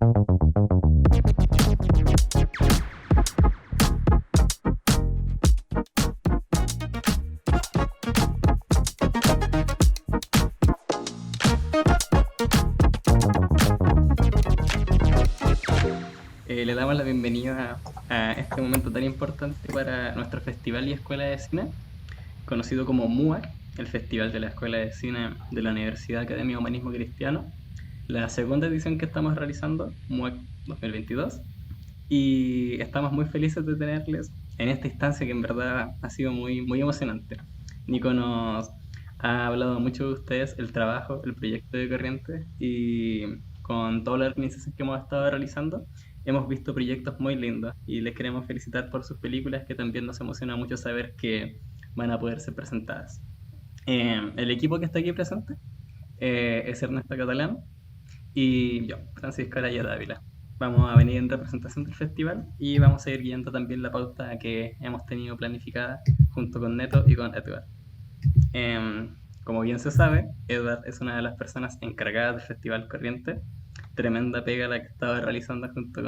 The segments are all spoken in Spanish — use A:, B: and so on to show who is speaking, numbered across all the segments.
A: Le damos la bienvenida a este momento tan importante para nuestro Festival y Escuela de Cine, conocido como MUAC, el Festival de la Escuela de Cine de la Universidad Academia de Humanismo Cristiano, la segunda edición que estamos realizando, MUAC 2022, y estamos muy felices de tenerles en esta instancia que en verdad ha sido muy, muy emocionante. Nico nos ha hablado mucho de ustedes, el trabajo, el proyecto de Corrientes, y con toda la organización que hemos estado realizando, hemos visto proyectos muy lindos y les queremos felicitar por sus películas, que también nos emociona mucho saber que van a poder ser presentadas. El equipo que está aquí presente es Ernesto Catalán y yo, Francisco Araya Dávila. Vamos a venir en representación del festival y vamos a ir guiando también la pauta que hemos tenido planificada junto con Neto y con Edward. Como bien se sabe, Edward es una de las personas encargadas del Festival Corriente. Tremenda pega la que estaba realizando junto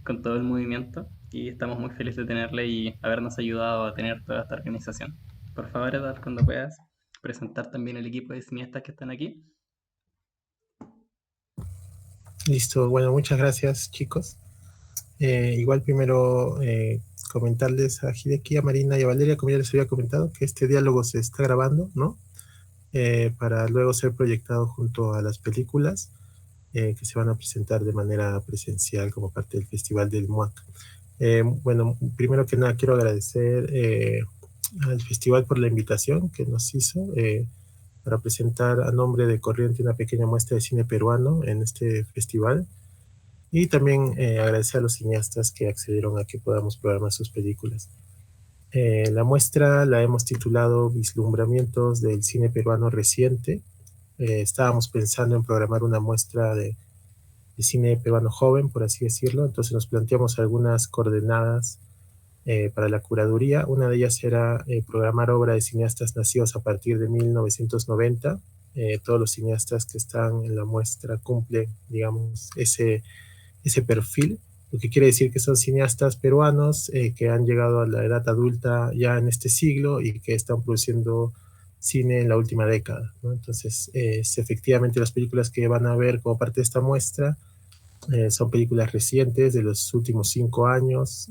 A: con todo el movimiento, y estamos muy felices de tenerle y habernos ayudado a tener toda esta organización. Por favor, Edward, cuando puedas, presentar también el equipo de cineastas que están aquí.
B: Listo, bueno, muchas gracias, chicos. Igual primero comentarles a Hideki, a Marina y a Valeria, como ya les había comentado, que este diálogo se está grabando, ¿no? Para luego ser proyectado junto a las películas que se van a presentar de manera presencial como parte del Festival del MUAC. Bueno, primero que nada quiero agradecer al festival por la invitación que nos hizo para presentar a nombre de Corriente una pequeña muestra de cine peruano en este festival. Y también agradecer a los cineastas que accedieron a que podamos programar sus películas. La muestra la hemos titulado Vislumbramientos del cine peruano reciente. Estábamos pensando en programar una muestra de cine peruano joven, por así decirlo. Entonces nos planteamos algunas coordenadas para la curaduría. Una de ellas era programar obra de cineastas nacidos a partir de 1990. Todos los cineastas que están en la muestra cumplen, digamos, ese perfil, lo que quiere decir que son cineastas peruanos que han llegado a la edad adulta ya en este siglo y que están produciendo cine en la última década, ¿no? Entonces, efectivamente las películas que van a ver como parte de esta muestra son películas recientes de los últimos 5 años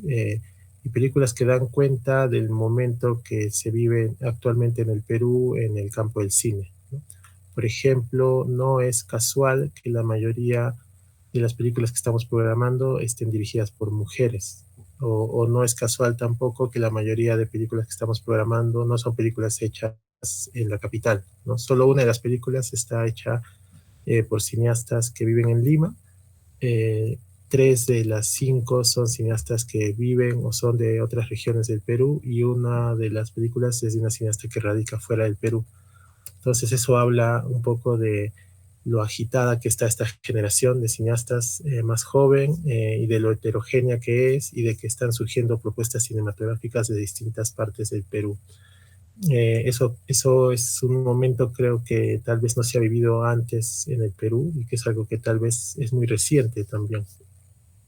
B: y películas que dan cuenta del momento que se vive actualmente en el Perú en el campo del cine, ¿no? Por ejemplo, no es casual que la mayoría de las películas que estamos programando estén dirigidas por mujeres. O no es casual tampoco que la mayoría de películas que estamos programando no son películas hechas en la capital, ¿no? Solo una de las películas está hecha por cineastas que viven en Lima. 3 de las 5 son cineastas que viven o son de otras regiones del Perú, y una de las películas es de una cineasta que radica fuera del Perú. Entonces eso habla un poco de lo agitada que está esta generación de cineastas más joven y de lo heterogénea que es, y de que están surgiendo propuestas cinematográficas de distintas partes del Perú. Eso es un momento, creo, que tal vez no se ha vivido antes en el Perú, y que es algo que tal vez es muy reciente también,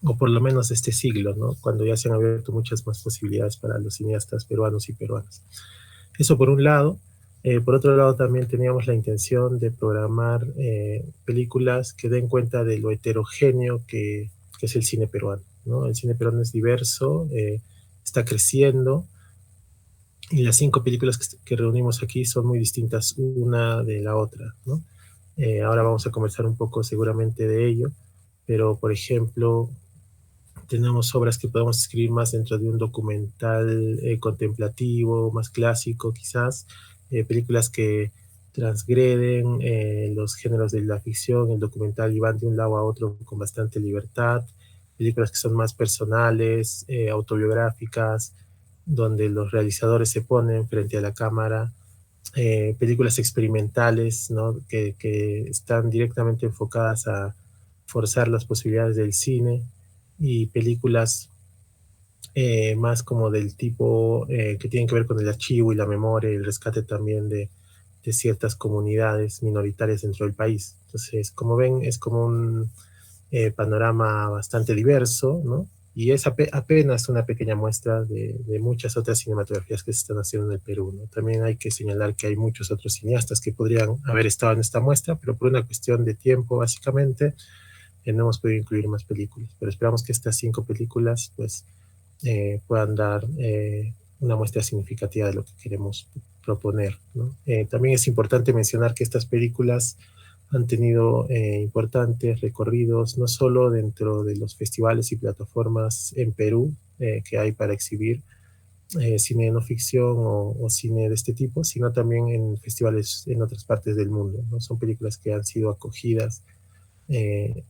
B: o por lo menos de este siglo, ¿no? Cuando ya se han abierto muchas más posibilidades para los cineastas peruanos y peruanas. Eso por un lado. Por otro lado, también teníamos la intención de programar películas que den cuenta de lo heterogéneo que es el cine peruano, ¿no? El cine peruano es diverso, está creciendo, y las 5 películas que reunimos aquí son muy distintas una de la otra, ¿no? Ahora vamos a conversar un poco seguramente de ello, pero por ejemplo, tenemos obras que podemos escribir más dentro de un documental contemplativo, más clásico quizás, películas que transgreden los géneros de la ficción, el documental, y van de un lado a otro con bastante libertad, películas que son más personales, autobiográficas, donde los realizadores se ponen frente a la cámara, películas experimentales, ¿no? que están directamente enfocadas a forzar las posibilidades del cine, y películas más como del tipo que tienen que ver con el archivo y la memoria y el rescate también de ciertas comunidades minoritarias dentro del país. Entonces, como ven, es como panorama bastante diverso, ¿no? Y es apenas una pequeña muestra de muchas otras cinematografías que se están haciendo en el Perú, ¿no? También hay que señalar que hay muchos otros cineastas que podrían haber estado en esta muestra, pero por una cuestión de tiempo, básicamente, no hemos podido incluir más películas. Pero esperamos que estas 5 películas, pues, puedan dar una muestra significativa de lo que queremos proponer, ¿no? También es importante mencionar que estas películas han tenido importantes recorridos, no solo dentro de los festivales y plataformas en Perú que hay para exhibir cine de no ficción o cine de este tipo, sino también en festivales en otras partes del mundo, ¿no? Son películas que han sido acogidas eh,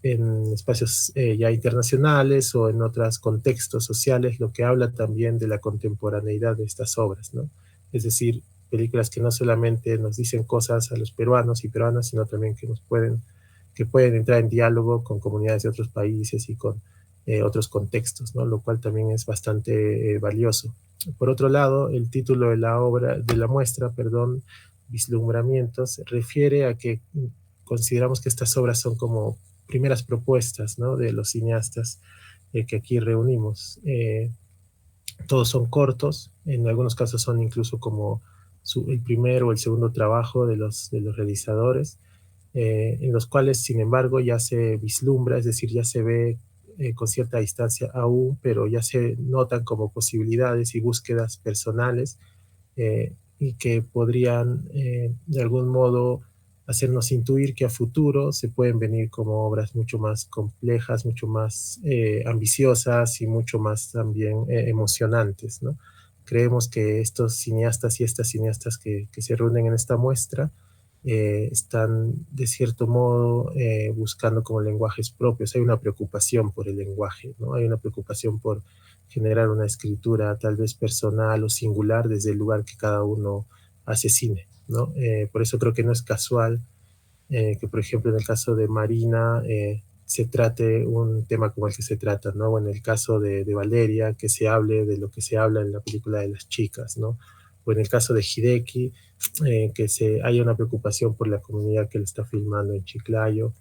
B: en espacios ya internacionales o en otros contextos sociales, lo que habla también de la contemporaneidad de estas obras, ¿no? Es decir, películas que no solamente nos dicen cosas a los peruanos y peruanas, sino también que pueden entrar en diálogo con comunidades de otros países y con otros contextos, ¿no? Lo cual también es bastante valioso. Por otro lado, el título de la obra, de la muestra, perdón, Vislumbramientos, refiere a que consideramos que estas obras son como primeras propuestas, ¿no? De los cineastas que aquí reunimos. Todos son cortos, en algunos casos son incluso como el primer o el segundo trabajo de los realizadores, en los cuales, sin embargo, ya se vislumbra, es decir, ya se ve con cierta distancia aún, pero ya se notan como posibilidades y búsquedas personales y que podrían de algún modo hacernos intuir que a futuro se pueden venir como obras mucho más complejas, mucho más ambiciosas y mucho más también emocionantes, ¿no? Creemos que estos cineastas y estas cineastas que se reúnen en esta muestra están de cierto modo buscando como lenguajes propios. Hay una preocupación por el lenguaje, ¿no? Hay una preocupación por generar una escritura tal vez personal o singular desde el lugar que cada uno hace cine, ¿no? Por eso creo que no es casual que, por ejemplo, en el caso de Marina se trate un tema como el que se trata, ¿no? O en el caso de Valeria, que se hable de lo que se habla en la película de las chicas, ¿no? O en el caso de Hideki, haya una preocupación por la comunidad que le está filmando en Chiclayo,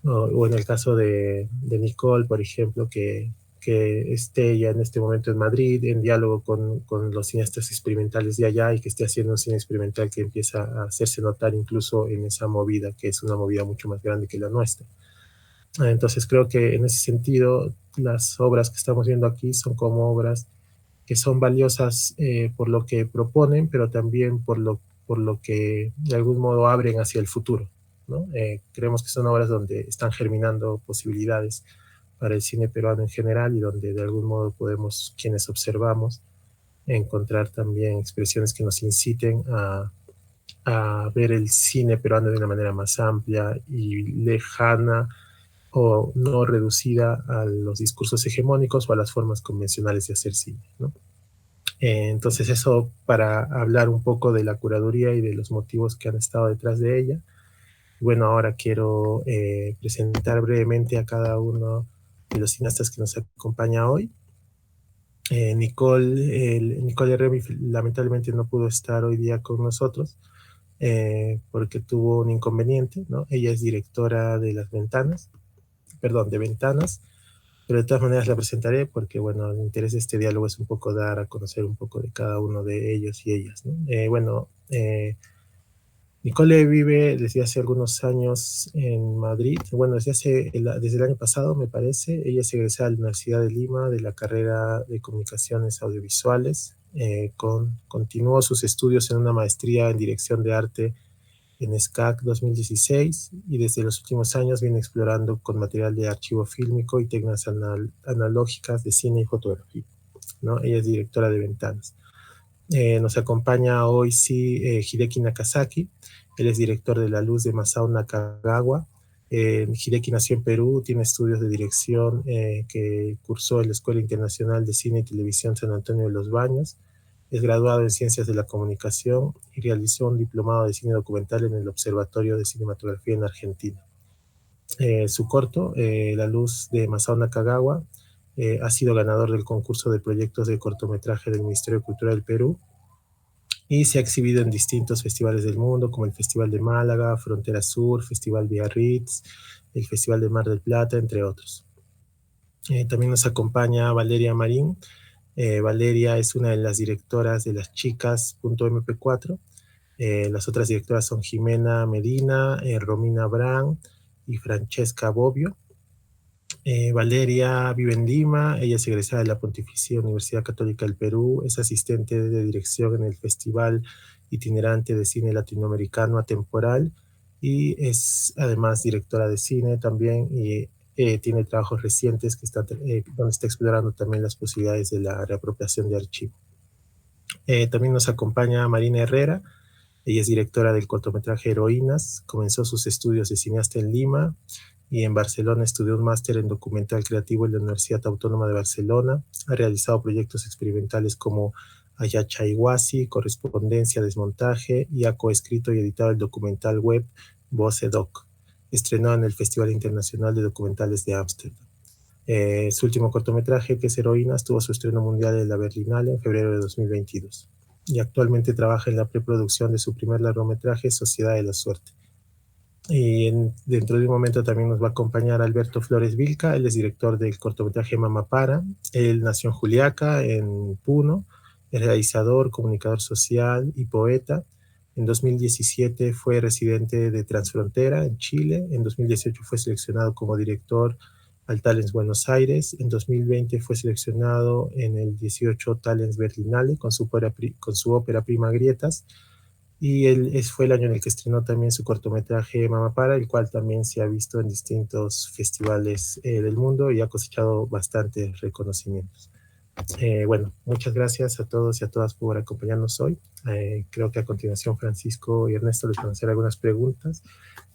B: o en el caso de Nicole, por ejemplo, que esté ya en este momento en Madrid, en diálogo con los cineastas experimentales de allá y que esté haciendo un cine experimental que empieza a hacerse notar incluso en esa movida, que es una movida mucho más grande que la nuestra. Entonces creo que en ese sentido las obras que estamos viendo aquí son como obras que son valiosas por lo que proponen, pero también por lo que de algún modo abren hacia el futuro, ¿no? Creemos que son obras donde están germinando posibilidades para el cine peruano en general y donde de algún modo podemos, quienes observamos, encontrar también expresiones que nos inciten a ver el cine peruano de una manera más amplia y lejana o no reducida a los discursos hegemónicos o a las formas convencionales de hacer cine, ¿no? Entonces eso para hablar un poco de la curaduría y de los motivos que han estado detrás de ella. Bueno, ahora quiero presentar brevemente a cada uno de los cineastas que nos acompaña hoy. Nicole Herrera lamentablemente no pudo estar hoy día con nosotros porque tuvo un inconveniente, ¿no? Ella es directora de Las Ventanas, perdón, de Ventanas, pero de todas maneras la presentaré porque, bueno, el interés de este diálogo es un poco dar a conocer un poco de cada uno de ellos y ellas, ¿no? Nicole vive desde hace algunos años en Madrid, bueno, desde el año pasado me parece. Ella es egresada de la Universidad de Lima de la carrera de Comunicaciones Audiovisuales, continuó sus estudios en una maestría en Dirección de Arte en SCAC 2016 y desde los últimos años viene explorando con material de archivo fílmico y técnicas analógicas de cine y fotografía, ¿no? Ella es directora de Ventanas. Nos acompaña hoy sí Hideki Nakazaki. Él es director de La Luz de Masao Nakagawa. Hideki nació en Perú, tiene estudios de dirección que cursó en la Escuela Internacional de Cine y Televisión San Antonio de los Baños. Es graduado en Ciencias de la Comunicación y realizó un diplomado de cine documental en el Observatorio de Cinematografía en Argentina. Su corto, La Luz de Masao Nakagawa, ha sido ganador del concurso de proyectos de cortometraje del Ministerio de Cultura del Perú y se ha exhibido en distintos festivales del mundo, como el Festival de Málaga, Frontera Sur, Festival Biarritz, el Festival de Mar del Plata, entre otros. También nos acompaña Valeria Marín. Valeria es una de las directoras de las chicas.mp4. Las otras directoras son Jimena Medina, Romina Brand y Francesca Bobbio. Valeria vive en Lima, ella es egresada de la Pontificia Universidad Católica del Perú, es asistente de dirección en el Festival Itinerante de Cine Latinoamericano Atemporal y es además directora de cine también y tiene trabajos recientes donde está explorando también las posibilidades de la reapropiación de archivo. También nos acompaña Marina Herrera, ella es directora del cortometraje Heroínas, comenzó sus estudios de cineasta en Lima y en Barcelona estudió un máster en documental creativo en la Universidad Autónoma de Barcelona. Ha realizado proyectos experimentales como Ayacha Iwasi, Correspondencia, Desmontaje, y ha coescrito y editado el documental web Voce Doc, estrenado en el Festival Internacional de Documentales de Ámsterdam. Su último cortometraje, que es Heroínas, tuvo su estreno mundial en la Berlinale en febrero de 2022 y actualmente trabaja en la preproducción de su primer largometraje, Sociedad de la Suerte. Y dentro de un momento también nos va a acompañar Alberto Flores Vilca, él es director del cortometraje Mama Para. Él nació en Juliaca, en Puno, es realizador, comunicador social y poeta. En 2017 fue residente de Transfrontera en Chile. En 2018 fue seleccionado como director al Talents Buenos Aires. En 2020 fue seleccionado en el 18 Talents Berlinale con su ópera prima Grietas. Y fue el año en el que estrenó también su cortometraje Mama Para, el cual también se ha visto en distintos festivales del mundo y ha cosechado bastantes reconocimientos. Bueno, muchas gracias a todos y a todas por acompañarnos hoy. Creo que a continuación Francisco y Ernesto les van a hacer algunas preguntas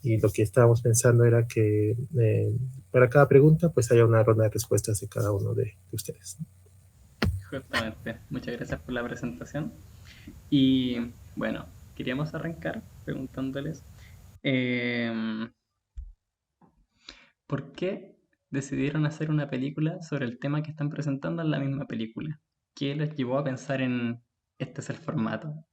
B: y lo que estábamos pensando era que para cada pregunta pues haya una ronda de respuestas de cada uno de ustedes.
A: Justamente, muchas gracias por la presentación. Y bueno, queríamos arrancar preguntándoles ¿por qué decidieron hacer una película sobre el tema que están presentando en la misma película? ¿Qué les llevó a pensar en este es el formato?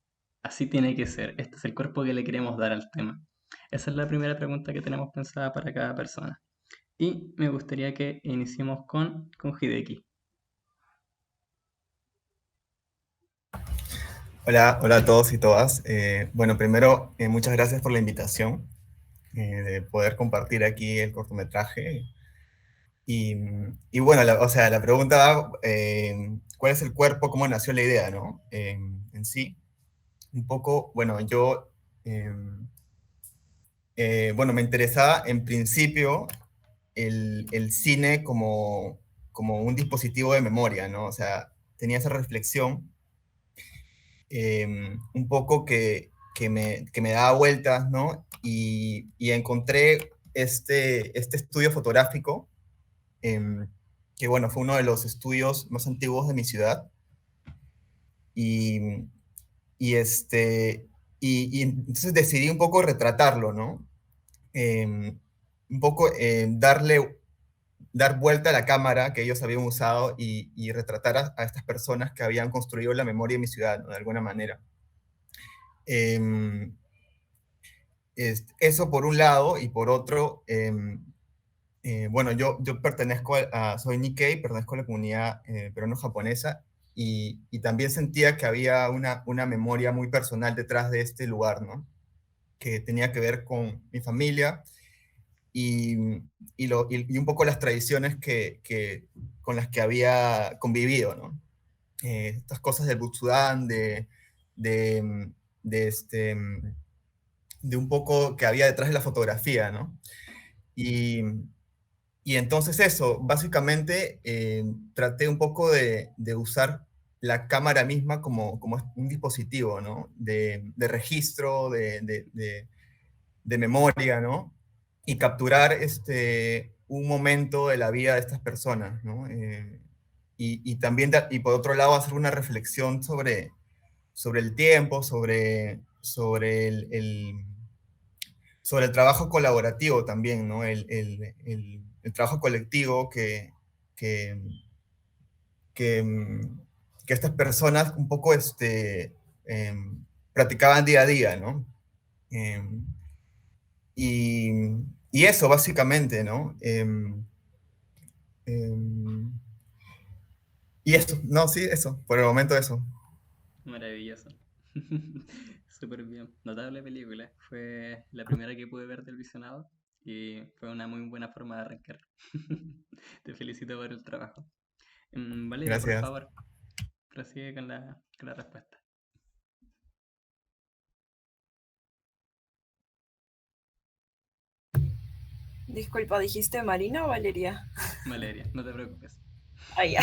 A: Así tiene que ser, este es el cuerpo que le queremos dar al tema. Esa es la primera pregunta que tenemos pensada para cada persona. Y me gustaría que iniciemos con Hideki.
C: Hola, hola a todos y todas. Bueno, primero, muchas gracias por la invitación de poder compartir aquí el cortometraje. Y, y bueno, o sea, la pregunta va, ¿cuál es el cuerpo? ¿Cómo nació la idea, no? En sí, un poco, bueno, yo, bueno, me interesaba en principio el cine como un dispositivo de memoria, ¿no? O sea, tenía esa reflexión un poco que me daba vueltas, ¿no? Y encontré este estudio fotográfico, eh, que bueno, fue uno de los estudios más antiguos de mi ciudad. Y, y, y entonces decidí un poco retratarlo, ¿no? Un poco dar vuelta a la cámara que ellos habían usado y retratar a estas personas que habían construido la memoria de mi ciudad, ¿no? De alguna manera. Eh, Eso por un lado, y por otro, bueno, yo pertenezco soy Nikkei, pertenezco a la comunidad peruano-japonesa, y también sentía que había una memoria muy personal detrás de este lugar, ¿no? Que tenía que ver con mi familia y un poco las tradiciones con las que había convivido, ¿no? Estas cosas del Butsudan, de, de este de un poco que había detrás de la fotografía, ¿no? Y, y entonces eso, básicamente traté un poco de usar la cámara misma como un dispositivo, ¿no? De registro, de memoria, ¿no? Y capturar un momento de la vida de estas personas, ¿no? Y también, y por otro lado, hacer una reflexión sobre el tiempo, sobre el trabajo colaborativo también, ¿no? El trabajo colectivo que, que, que estas personas un poco practicaban día a día, ¿no? Em, y, y eso, básicamente, ¿no? Em, y eso, no, sí, eso, por el momento eso.
A: Maravilloso. Súper bien. Notable película. Fue la primera que pude ver del visionado y fue una muy buena forma de arrancar. Te felicito por el trabajo. Valeria, por
C: Gracias.
A: favor, prosigue con la respuesta.
D: Disculpa, ¿dijiste Marina o Valeria?
A: Valeria, no te preocupes.
D: Ah, ya.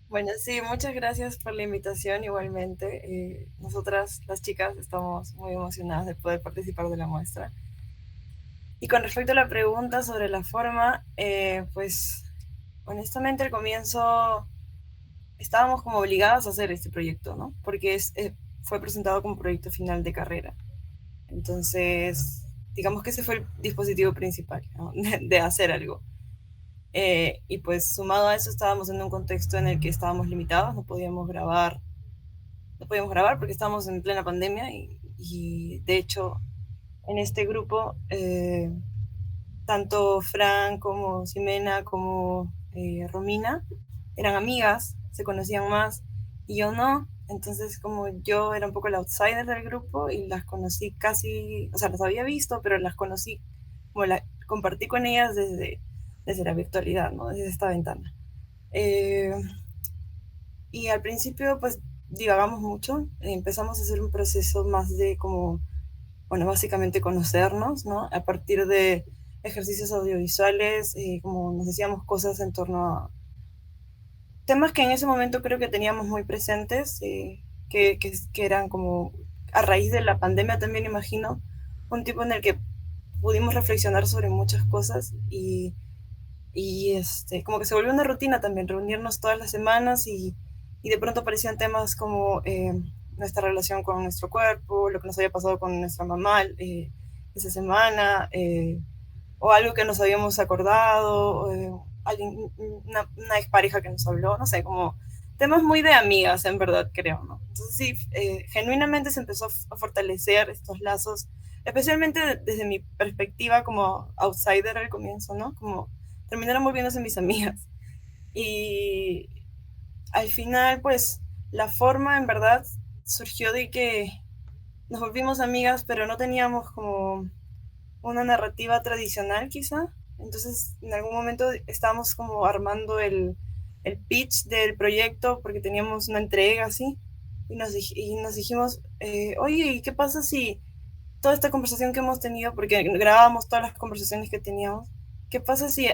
D: Bueno, sí, muchas gracias por la invitación igualmente. Nosotras, las chicas, estamos muy emocionadas de poder participar de la muestra. Y con respecto a la pregunta sobre la forma, pues honestamente al comienzo estábamos como obligadas a hacer este proyecto, ¿no? Porque fue presentado como proyecto final de carrera. Entonces, digamos que ese fue el dispositivo principal, ¿no? de hacer algo. Y pues sumado a eso estábamos en un contexto en el que estábamos limitados, no podíamos grabar porque estábamos en plena pandemia y de hecho en este grupo tanto Fran como Ximena como Romina eran amigas, se conocían más y yo no, entonces como yo era un poco el outsider del grupo y las conocí casi, o sea, las había visto, pero las conocí, como compartí con ellas desde la virtualidad, ¿no? Desde esta ventana. Eh, y al principio pues divagamos mucho, empezamos a hacer un proceso más de como, bueno, básicamente conocernos, ¿no? A partir de ejercicios audiovisuales, como nos decíamos cosas en torno a temas que en ese momento creo que teníamos muy presentes, que eran como a raíz de la pandemia también imagino, un tiempo en el que pudimos reflexionar sobre muchas cosas y como que se volvió una rutina también, reunirnos todas las semanas y de pronto aparecían temas como nuestra relación con nuestro cuerpo, lo que nos había pasado con nuestra mamá esa semana, o algo que nos habíamos acordado, una expareja que nos habló, no sé, como temas muy de amigas, en verdad, creo, ¿no? Entonces sí, genuinamente se empezó a fortalecer estos lazos, especialmente desde mi perspectiva como outsider al comienzo, ¿no? Como terminaron volviéndose mis amigas. Y al final, pues, la forma, en verdad, surgió de que nos volvimos amigas, pero no teníamos como una narrativa tradicional quizá. Entonces, en algún momento estábamos como armando el pitch del proyecto porque teníamos una entrega así y nos dijimos, oye, ¿y qué pasa si toda esta conversación que hemos tenido, porque grabábamos todas las conversaciones que teníamos, qué pasa si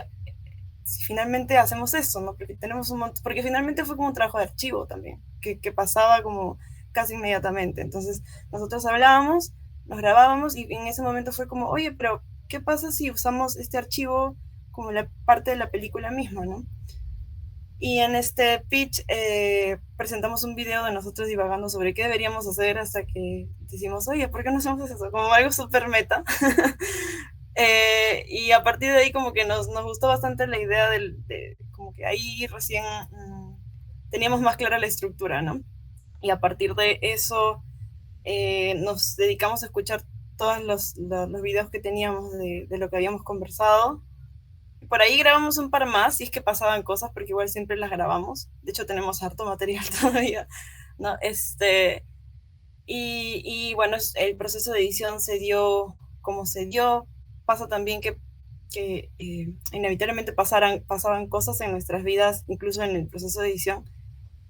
D: finalmente hacemos esto, ¿no? Porque tenemos un montón, porque finalmente fue como un trabajo de archivo también, que pasaba como casi inmediatamente. Entonces, nosotros hablábamos, nos grabábamos y en ese momento fue como, oye, pero ¿qué pasa si usamos este archivo como la parte de la película misma, ¿no? Y en este pitch presentamos un video de nosotros divagando sobre qué deberíamos hacer hasta que decimos, oye, ¿por qué no hacemos eso? Como algo súper meta. Y a partir de ahí como que nos gustó bastante la idea como que ahí recién teníamos más clara la estructura, ¿no? Y a partir de eso nos dedicamos a escuchar todos los videos que teníamos de lo que habíamos conversado. Por ahí grabamos un par más, si es que pasaban cosas, porque igual siempre las grabamos. De hecho, tenemos harto material todavía, ¿no? Y bueno, el proceso de edición se dio como se dio. Pasa también que inevitablemente pasaban cosas en nuestras vidas, incluso en el proceso de edición,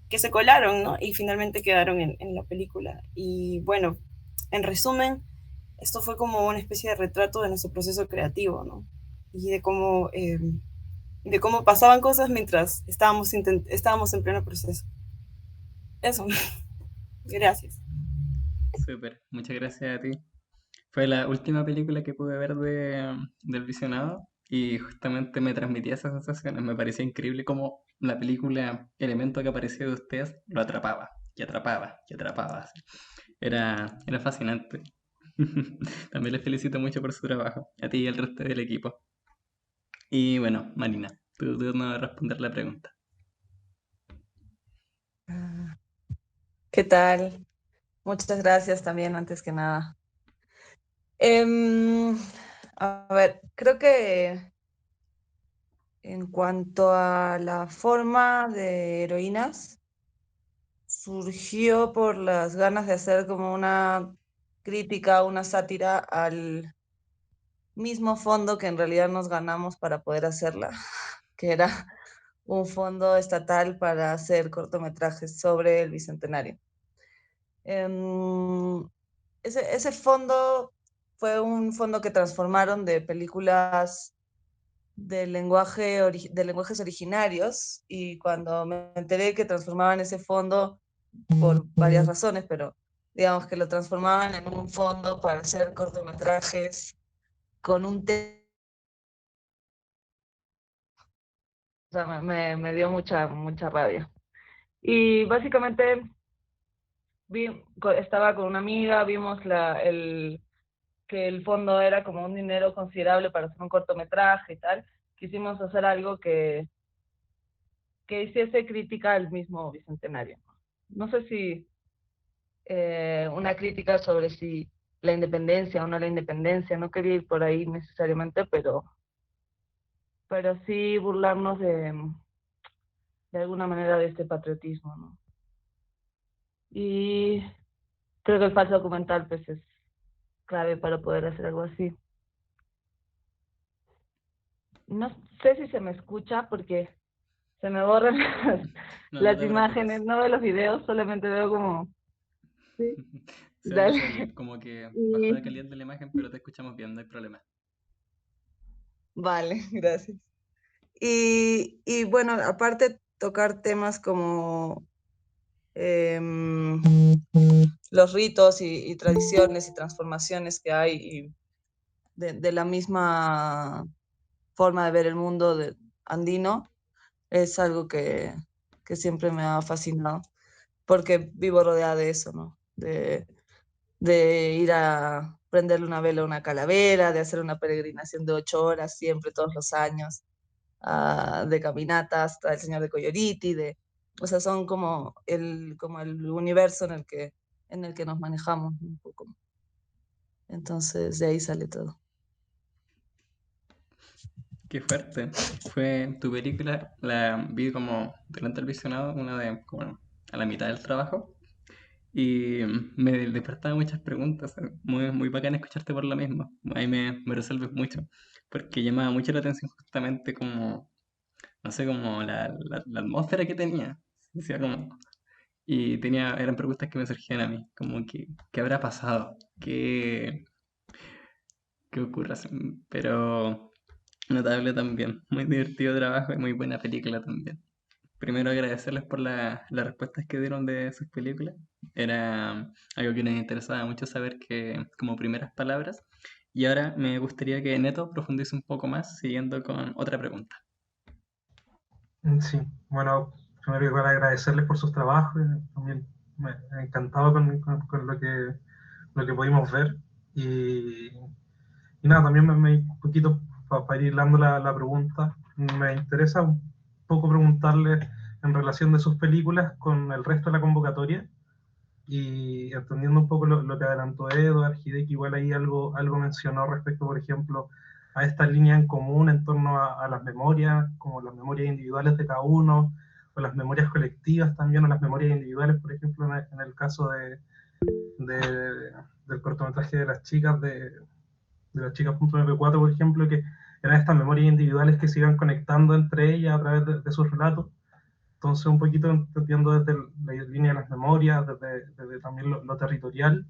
D: que se colaron, ¿no? Y finalmente quedaron en la película. Y bueno, en resumen, esto fue como una especie de retrato de nuestro proceso creativo, ¿no? Y de cómo pasaban cosas mientras estábamos en pleno proceso. Eso. Gracias.
A: Súper, muchas gracias a ti. Fue la última película que pude ver del visionado y justamente me transmitía esas sensaciones. Me parecía increíble cómo la película, elemento que apareció de ustedes, lo atrapaba y atrapaba y atrapaba. Así. Era fascinante. También les felicito mucho por su trabajo, a ti y al resto del equipo. Y bueno, Marina, tú no vas a responder la pregunta.
D: ¿Qué tal?
E: Muchas gracias también, antes que nada. Em, a ver, creo que en cuanto a la forma de Heroínas, surgió por las ganas de hacer como una crítica, una sátira al mismo fondo que en realidad nos ganamos para poder hacerla, que era un fondo estatal para hacer cortometrajes sobre el Bicentenario. Ese fondo fue un fondo que transformaron de películas de lenguajes originarios, y cuando me enteré que transformaban ese fondo por varias razones, pero digamos que lo transformaban en un fondo para hacer cortometrajes con un tema, o sea, me dio mucha rabia. Y básicamente estaba con una amiga, vimos que el fondo era como un dinero considerable para hacer un cortometraje y tal. Quisimos hacer algo que hiciese crítica al mismo Bicentenario. No sé si una crítica sobre si la independencia o no la independencia, no quería ir por ahí necesariamente, pero sí burlarnos de alguna manera de este patriotismo, ¿no? Y creo que el falso documental pues es clave para poder hacer algo así. No sé si se me escucha porque se me borran
A: No, no
E: las
A: te
E: imágenes,
A: preocupes.
E: no veo los videos, solamente veo como... Sí,
A: Se oye,
E: dale.
A: como que bajó la
E: Y,
A: calidad de la imagen, pero te escuchamos bien, no hay problema.
E: vale, gracias. Y bueno, aparte tocar temas como em, los ritos y tradiciones y transformaciones que hay y de la misma forma de ver el mundo andino, es algo que siempre me ha fascinado, porque vivo rodeada de eso, ¿no? De ir a prenderle una vela a una calavera, de hacer una peregrinación de 8 horas siempre, todos los años, de caminatas hasta el Señor de Coyoriti, o sea, son como el universo en el que nos manejamos un poco. Entonces, de ahí sale todo.
A: Qué fuerte. Fue tu película, la vi como durante el visionado, una de como a la mitad del trabajo, y me despertaba muchas preguntas. Muy, muy bacán escucharte por lo mismo. Ahí me resuelves mucho, porque llamaba mucho la atención justamente como, no sé, como la atmósfera que tenía. Decía como, y eran preguntas que me surgían a mí, como que, ¿qué habrá pasado? ¿Qué ocurre? Pero notable también, muy divertido trabajo y muy buena película también. Primero agradecerles por las respuestas que dieron de sus películas. Era algo que nos interesaba mucho saber que como primeras palabras. Y ahora me gustaría que Neto profundice un poco más siguiendo con otra pregunta.
F: Sí, bueno, primero igual agradecerles por sus trabajos, también me he encantado con lo que pudimos ver y nada, también un poquito para ir dando la pregunta, me interesa un poco preguntarle en relación de sus películas con el resto de la convocatoria y entendiendo un poco lo que adelantó Eduard, Hideki igual ahí algo mencionó respecto, por ejemplo, a esta línea en común en torno a las memorias, como las memorias individuales de cada uno, o las memorias colectivas también, o las memorias individuales, por ejemplo, en el caso del cortometraje de las chicas, de las chicas.mp4, por ejemplo, que eran estas memorias individuales que se iban conectando entre ellas a través de sus relatos. Entonces, un poquito entiendo desde la línea de las memorias, desde también lo territorial,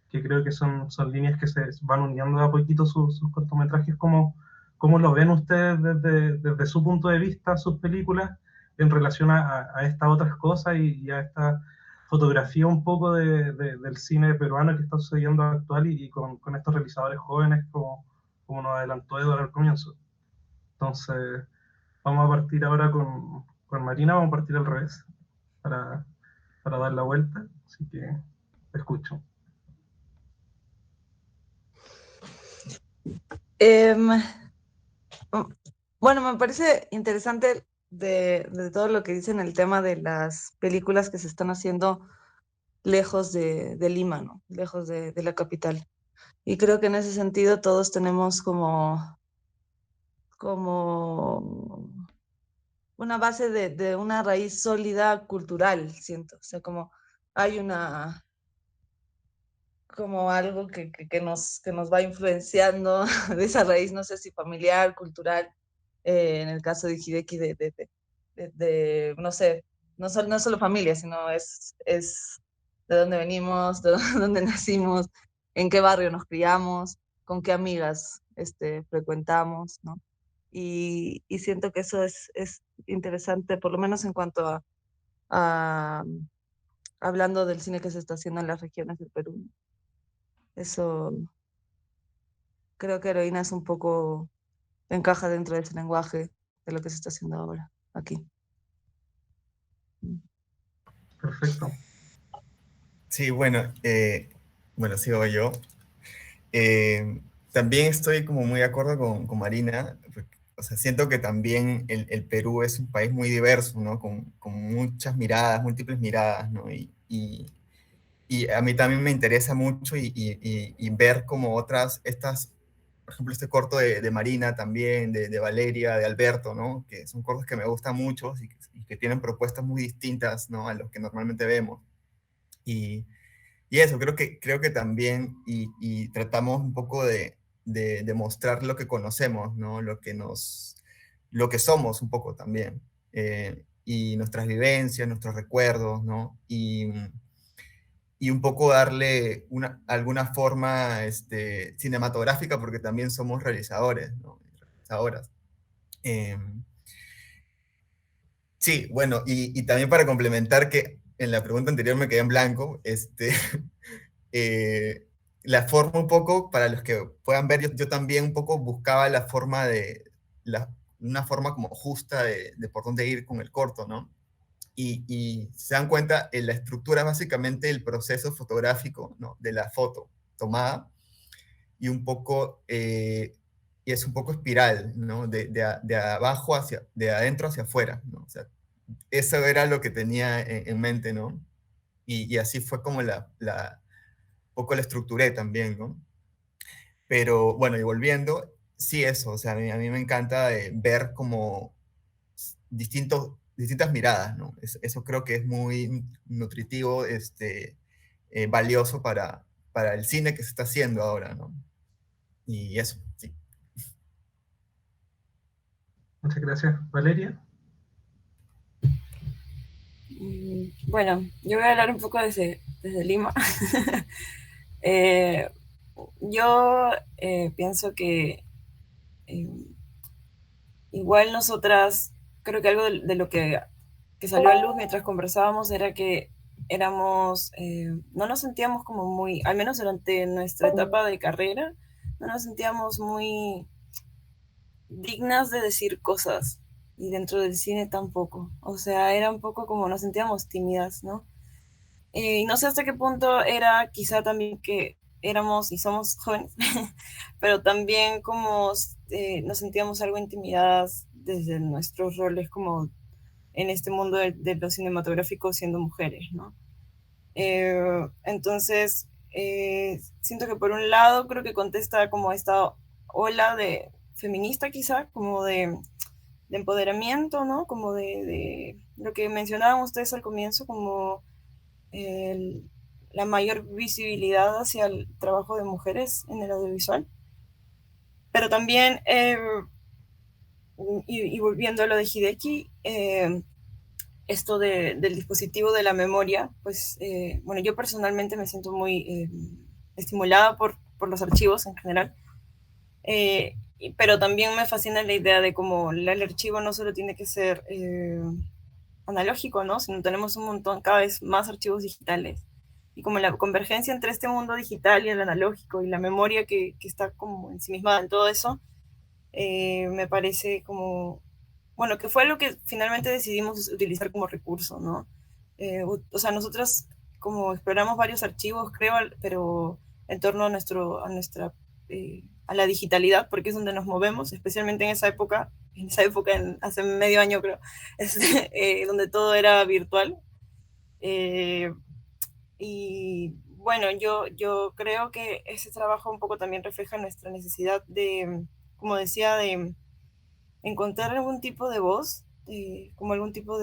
F: que creo que son líneas que se van uniendo de a poquito sus cortometrajes. ¿Cómo lo ven ustedes desde su punto de vista, sus películas, en relación a estas otras cosas y a esta fotografía un poco del cine peruano que está sucediendo actual y con estos realizadores jóvenes como nos adelantó Eduardo al comienzo? Entonces, vamos a partir ahora con Marina, vamos a partir al revés para, para dar la vuelta, así que te escucho.
E: Em, bueno, me parece interesante de todo lo que dicen el tema de las películas que se están haciendo lejos de Lima, ¿no? Lejos de la capital. Y creo que en ese sentido todos tenemos como una base de una raíz sólida cultural, siento. O sea, como hay como algo que nos va influenciando de esa raíz, no sé si familiar, cultural, en el caso de Hideki, no sé, no solo familia, sino es de dónde venimos, de dónde nacimos, en qué barrio nos criamos, con qué amigas frecuentamos, ¿no? Y siento que eso es interesante, por lo menos en cuanto a hablando del cine que se está haciendo en las regiones del Perú. Eso creo que Heroína es un poco, encaja dentro de ese lenguaje de lo que se está haciendo ahora, aquí.
F: Perfecto.
C: Sí, bueno, sigo yo. También estoy como muy de acuerdo con Marina. O sea, siento que también el Perú es un país muy diverso, ¿no? Con muchas miradas, múltiples miradas, ¿no? Y a mí también me interesa mucho y ver como por ejemplo, este corto de Marina también, de Valeria, de Alberto, ¿no? Que son cortos que me gustan mucho y que tienen propuestas muy distintas, ¿no? A los que normalmente vemos. Y eso, creo que también, y tratamos un poco de mostrar lo que conocemos, ¿no? Lo que somos un poco también, y nuestras vivencias, nuestros recuerdos, ¿no? Y un poco darle alguna forma cinematográfica, porque también somos realizadores, ¿no? Realizadoras. Sí, bueno, y también para complementar que en la pregunta anterior me quedé en blanco, la forma un poco, para los que puedan ver, yo también un poco buscaba la forma una forma como justa de por dónde ir con el corto, ¿no? Y se dan cuenta, la estructura es básicamente el proceso fotográfico, ¿no? De la foto tomada y un poco, y es un poco espiral, ¿no? De abajo de adentro hacia afuera, ¿no? O sea, eso era lo que tenía en mente, ¿no? Y así fue como poco la estructuré también, ¿no? Pero bueno, y volviendo, sí eso, o sea, a mí me encanta ver como distintas miradas, ¿no? Eso creo que es muy nutritivo, valioso para el cine que se está haciendo ahora, ¿no? Y eso, sí.
F: Muchas gracias. Valeria.
D: Bueno, yo voy a hablar un poco desde Lima. Yo pienso que igual nosotras, creo que algo de lo que salió a luz mientras conversábamos era que no nos sentíamos como muy, al menos durante nuestra etapa de carrera, no nos sentíamos muy dignas de decir cosas, y dentro del cine tampoco. O sea, era un poco como nos sentíamos tímidas, ¿no? Y no sé hasta qué punto era quizá también que éramos y somos jóvenes, pero también como nos sentíamos algo intimidadas desde nuestros roles como en este mundo de lo cinematográfico siendo mujeres, ¿no? Entonces, siento que por un lado creo que contesta como esta ola de feminista quizá, como de empoderamiento, ¿no? Como de lo que mencionaban ustedes al comienzo, como la mayor visibilidad hacia el trabajo de mujeres en el audiovisual. Pero también, y volviendo a lo de Hideki, esto del dispositivo de la memoria, pues, bueno, yo personalmente me siento muy estimulada por los archivos en general, pero también me fascina la idea de cómo el archivo no solo tiene que ser analógico, ¿no? Sino tenemos un montón, cada vez más archivos digitales. Y como la convergencia entre este mundo digital y el analógico y la memoria que está como ensimismada en todo eso, me parece como, bueno, que fue lo que finalmente decidimos utilizar como recurso, ¿no? O sea, nosotras como exploramos varios archivos, creo, pero en torno a la digitalidad, porque es donde nos movemos, especialmente hace medio año creo, donde todo era virtual. Y bueno, yo creo que ese trabajo un poco también refleja nuestra necesidad de, como decía, de encontrar algún tipo de voz, como algún tipo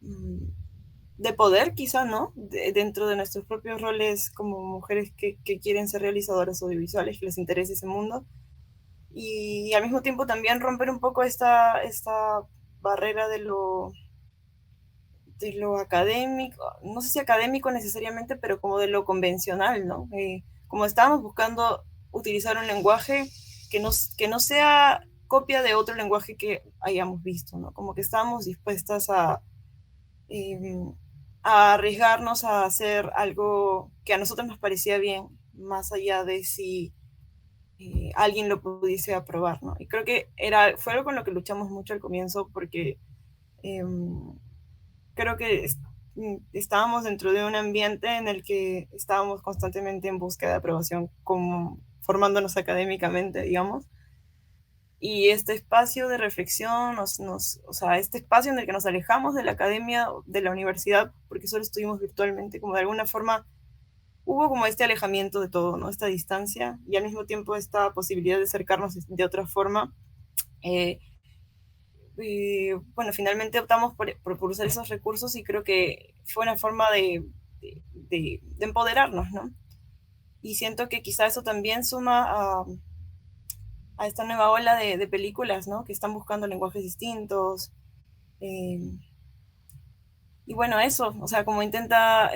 D: mm, de poder, quizá, ¿no? Dentro de nuestros propios roles como mujeres que quieren ser realizadoras audiovisuales, que les interese ese mundo. Y al mismo tiempo también romper un poco esta barrera de lo académico, no sé si académico necesariamente, pero como de lo convencional, ¿no? Como estábamos buscando utilizar un lenguaje que no sea copia de otro lenguaje que hayamos visto, ¿no? Como que estábamos dispuestas eh, a arriesgarnos a hacer algo que a nosotros nos parecía bien, más allá de si alguien lo pudiese aprobar, ¿no? Y creo que fue algo con lo que luchamos mucho al comienzo porque eh, creo que estábamos dentro de un ambiente en el que estábamos constantemente en búsqueda de aprobación, como formándonos académicamente, digamos. Y este espacio de reflexión, o sea, este espacio en el que nos alejamos de la academia, de la universidad, porque solo estuvimos virtualmente, como de alguna forma hubo como este alejamiento de todo, ¿no? Esta distancia y al mismo tiempo esta posibilidad de acercarnos de otra forma. Eh, bueno, finalmente optamos por usar esos recursos y creo que fue una forma de empoderarnos, ¿no? Y siento que quizá eso también suma a esta nueva ola de películas, ¿no? Que están buscando lenguajes distintos. Eh, y bueno, eso, o sea, como intenta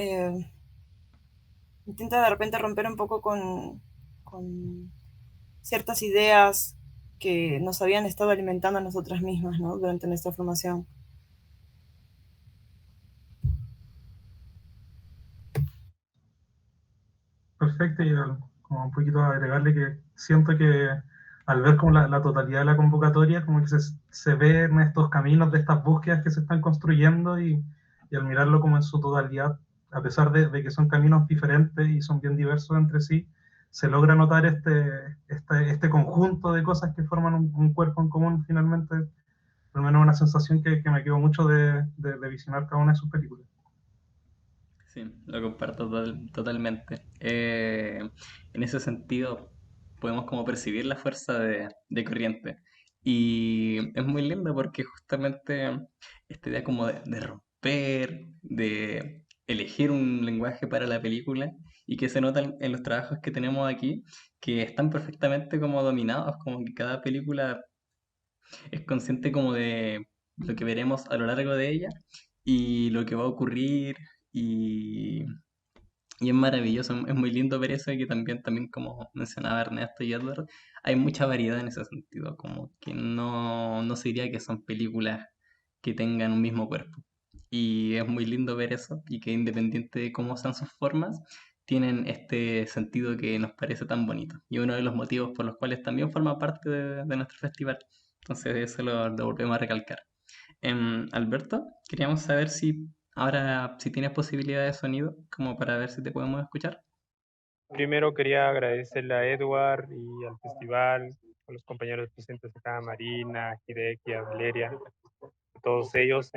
D: de repente romper un poco con ciertas ideas que nos habían estado alimentando a nosotras mismas, ¿no? Durante nuestra formación.
F: Perfecto, y como un poquito agregarle que siento que al ver como la totalidad de la convocatoria, como que se ven estos caminos de estas búsquedas que se están construyendo y al mirarlo como en su totalidad, a pesar de que son caminos diferentes y son bien diversos entre sí, se logra notar este conjunto de cosas que forman un cuerpo en común finalmente, al menos una sensación que me quedó mucho de visionar cada una de sus películas.
A: Sí, lo comparto totalmente. En ese sentido, podemos como percibir la fuerza de corriente. Y es muy lindo porque justamente esta idea como de romper, de elegir un lenguaje para la película y que se nota en los trabajos que tenemos aquí, que están perfectamente como dominados, como que cada película es consciente como de lo que veremos a lo largo de ella y lo que va a ocurrir y, y es maravilloso, es muy lindo ver eso y que también como mencionaba Ernesto y Edward, hay mucha variedad en ese sentido, como que no se diría que son películas que tengan un mismo cuerpo. Y es muy lindo ver eso y que independiente de cómo sean sus formas, tienen este sentido que nos parece tan bonito. Y uno de los motivos por los cuales también forma parte de nuestro festival. Entonces eso lo volvemos a recalcar. Alberto, queríamos saber si ahora si tienes posibilidad de sonido, como para ver si te podemos escuchar.
G: Primero quería agradecerle a Edward y al festival, a los compañeros presentes acá, a Marina, a Hideki, a Valeria, a todos ellos.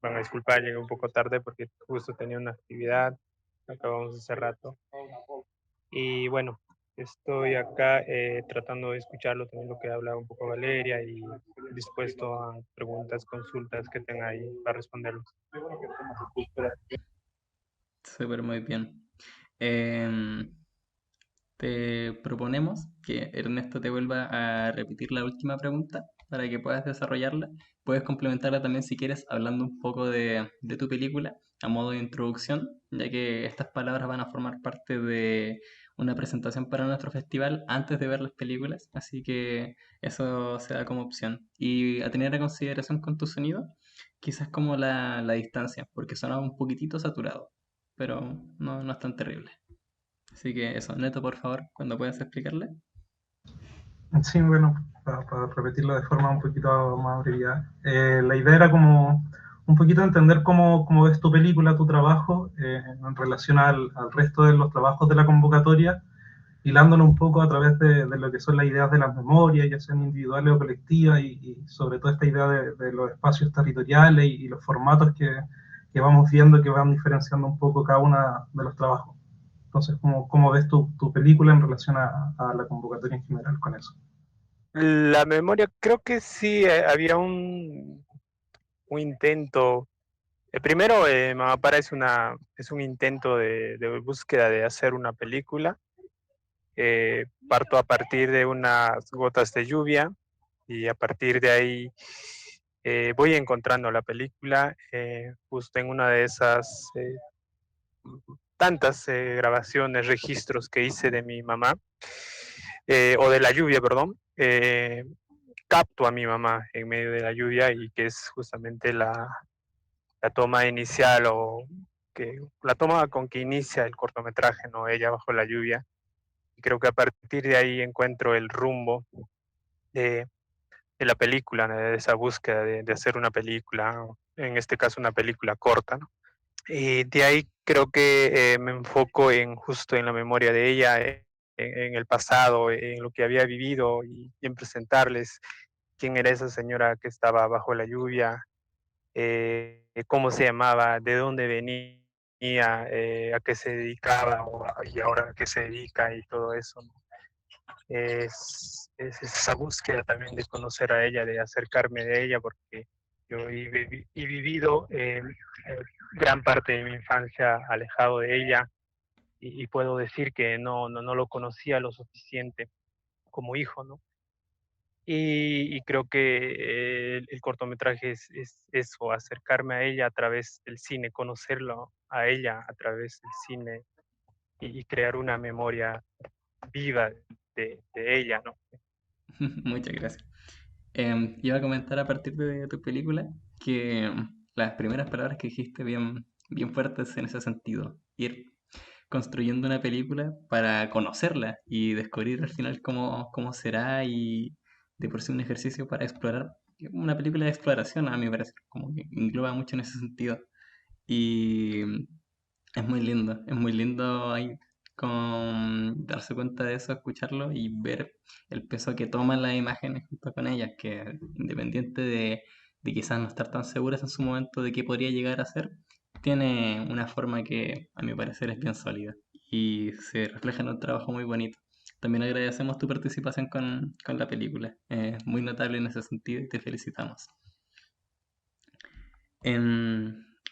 G: Van a disculpar, llegué un poco tarde porque justo tenía una actividad, acabamos hace rato. Y bueno, estoy acá tratando de escucharlo, también lo que habla un poco Valeria y dispuesto a preguntas, consultas que tenga ahí para responderlos.
A: Súper muy bien. Em, Te proponemos que Ernesto te vuelva a repetir la última pregunta para que puedas desarrollarla. Puedes complementarla también si quieres hablando un poco de tu película a modo de introducción, ya que estas palabras van a formar parte de una presentación para nuestro festival antes de ver las películas, así que eso se da como opción. Y a tener en consideración con tu sonido, quizás como la distancia, porque sonaba un poquitito saturado, pero no es tan terrible. Así que eso, Neto, por favor, cuando puedas explicarle.
F: Sí, bueno, para repetirlo de forma un poquito más abreviada. La idea era como un poquito entender cómo ves tu película, tu trabajo, en relación al resto de los trabajos de la convocatoria, hilándolo un poco a través de lo que son las ideas de las memorias, ya sean individuales o colectivas, y sobre todo esta idea de los espacios territoriales y los formatos que que vamos viendo que van diferenciando un poco cada uno de los trabajos. Entonces, ¿cómo ves tu película en relación a la convocatoria en general con eso?
G: La memoria, creo que sí, había un intento. Primero, Mamá Para es un intento de búsqueda de hacer una película. Parto a partir de unas gotas de lluvia y a partir de ahí voy encontrando la película. Justo en una de esas tantas grabaciones, registros que hice de mi mamá, o de la lluvia, perdón, capto a mi mamá en medio de la lluvia y que es justamente la toma inicial o que la toma con que inicia el cortometraje, ¿no? Ella bajo la lluvia. Y creo que a partir de ahí encuentro el rumbo de, de la película, ¿no? De esa búsqueda de hacer una película, en este caso una película corta, ¿no? Y de ahí creo que me enfoco en justo en la memoria de ella, en el pasado, en lo que había vivido y en presentarles quién era esa señora que estaba bajo la lluvia, cómo se llamaba, de dónde venía, a qué se dedicaba y ahora a qué se dedica y todo eso, ¿no? Es esa búsqueda también de conocer a ella, de acercarme de ella, porque yo he vivido gran parte de mi infancia alejado de ella y puedo decir que no lo conocía lo suficiente como hijo, ¿no? Y creo que el cortometraje es eso, acercarme a ella a través del cine, conocerlo a ella a través del cine y crear una memoria viva de ella, ¿no?
A: Muchas gracias. Iba a comentar a partir de tu película que las primeras palabras que dijiste bien fuertes en ese sentido. Ir construyendo una película para conocerla y descubrir al final cómo será y de por sí un ejercicio para explorar. Una película de exploración, a mi parecer, como que engloba mucho en ese sentido. Y es muy lindo ahí con darse cuenta de eso, escucharlo y ver el peso que toman las imágenes junto con ellas, que independiente de quizás no estar tan seguras en su momento de qué podría llegar a ser, tiene una forma que a mi parecer es bien sólida y se refleja en un trabajo muy bonito. También agradecemos tu participación con la película, muy notable en ese sentido y te felicitamos.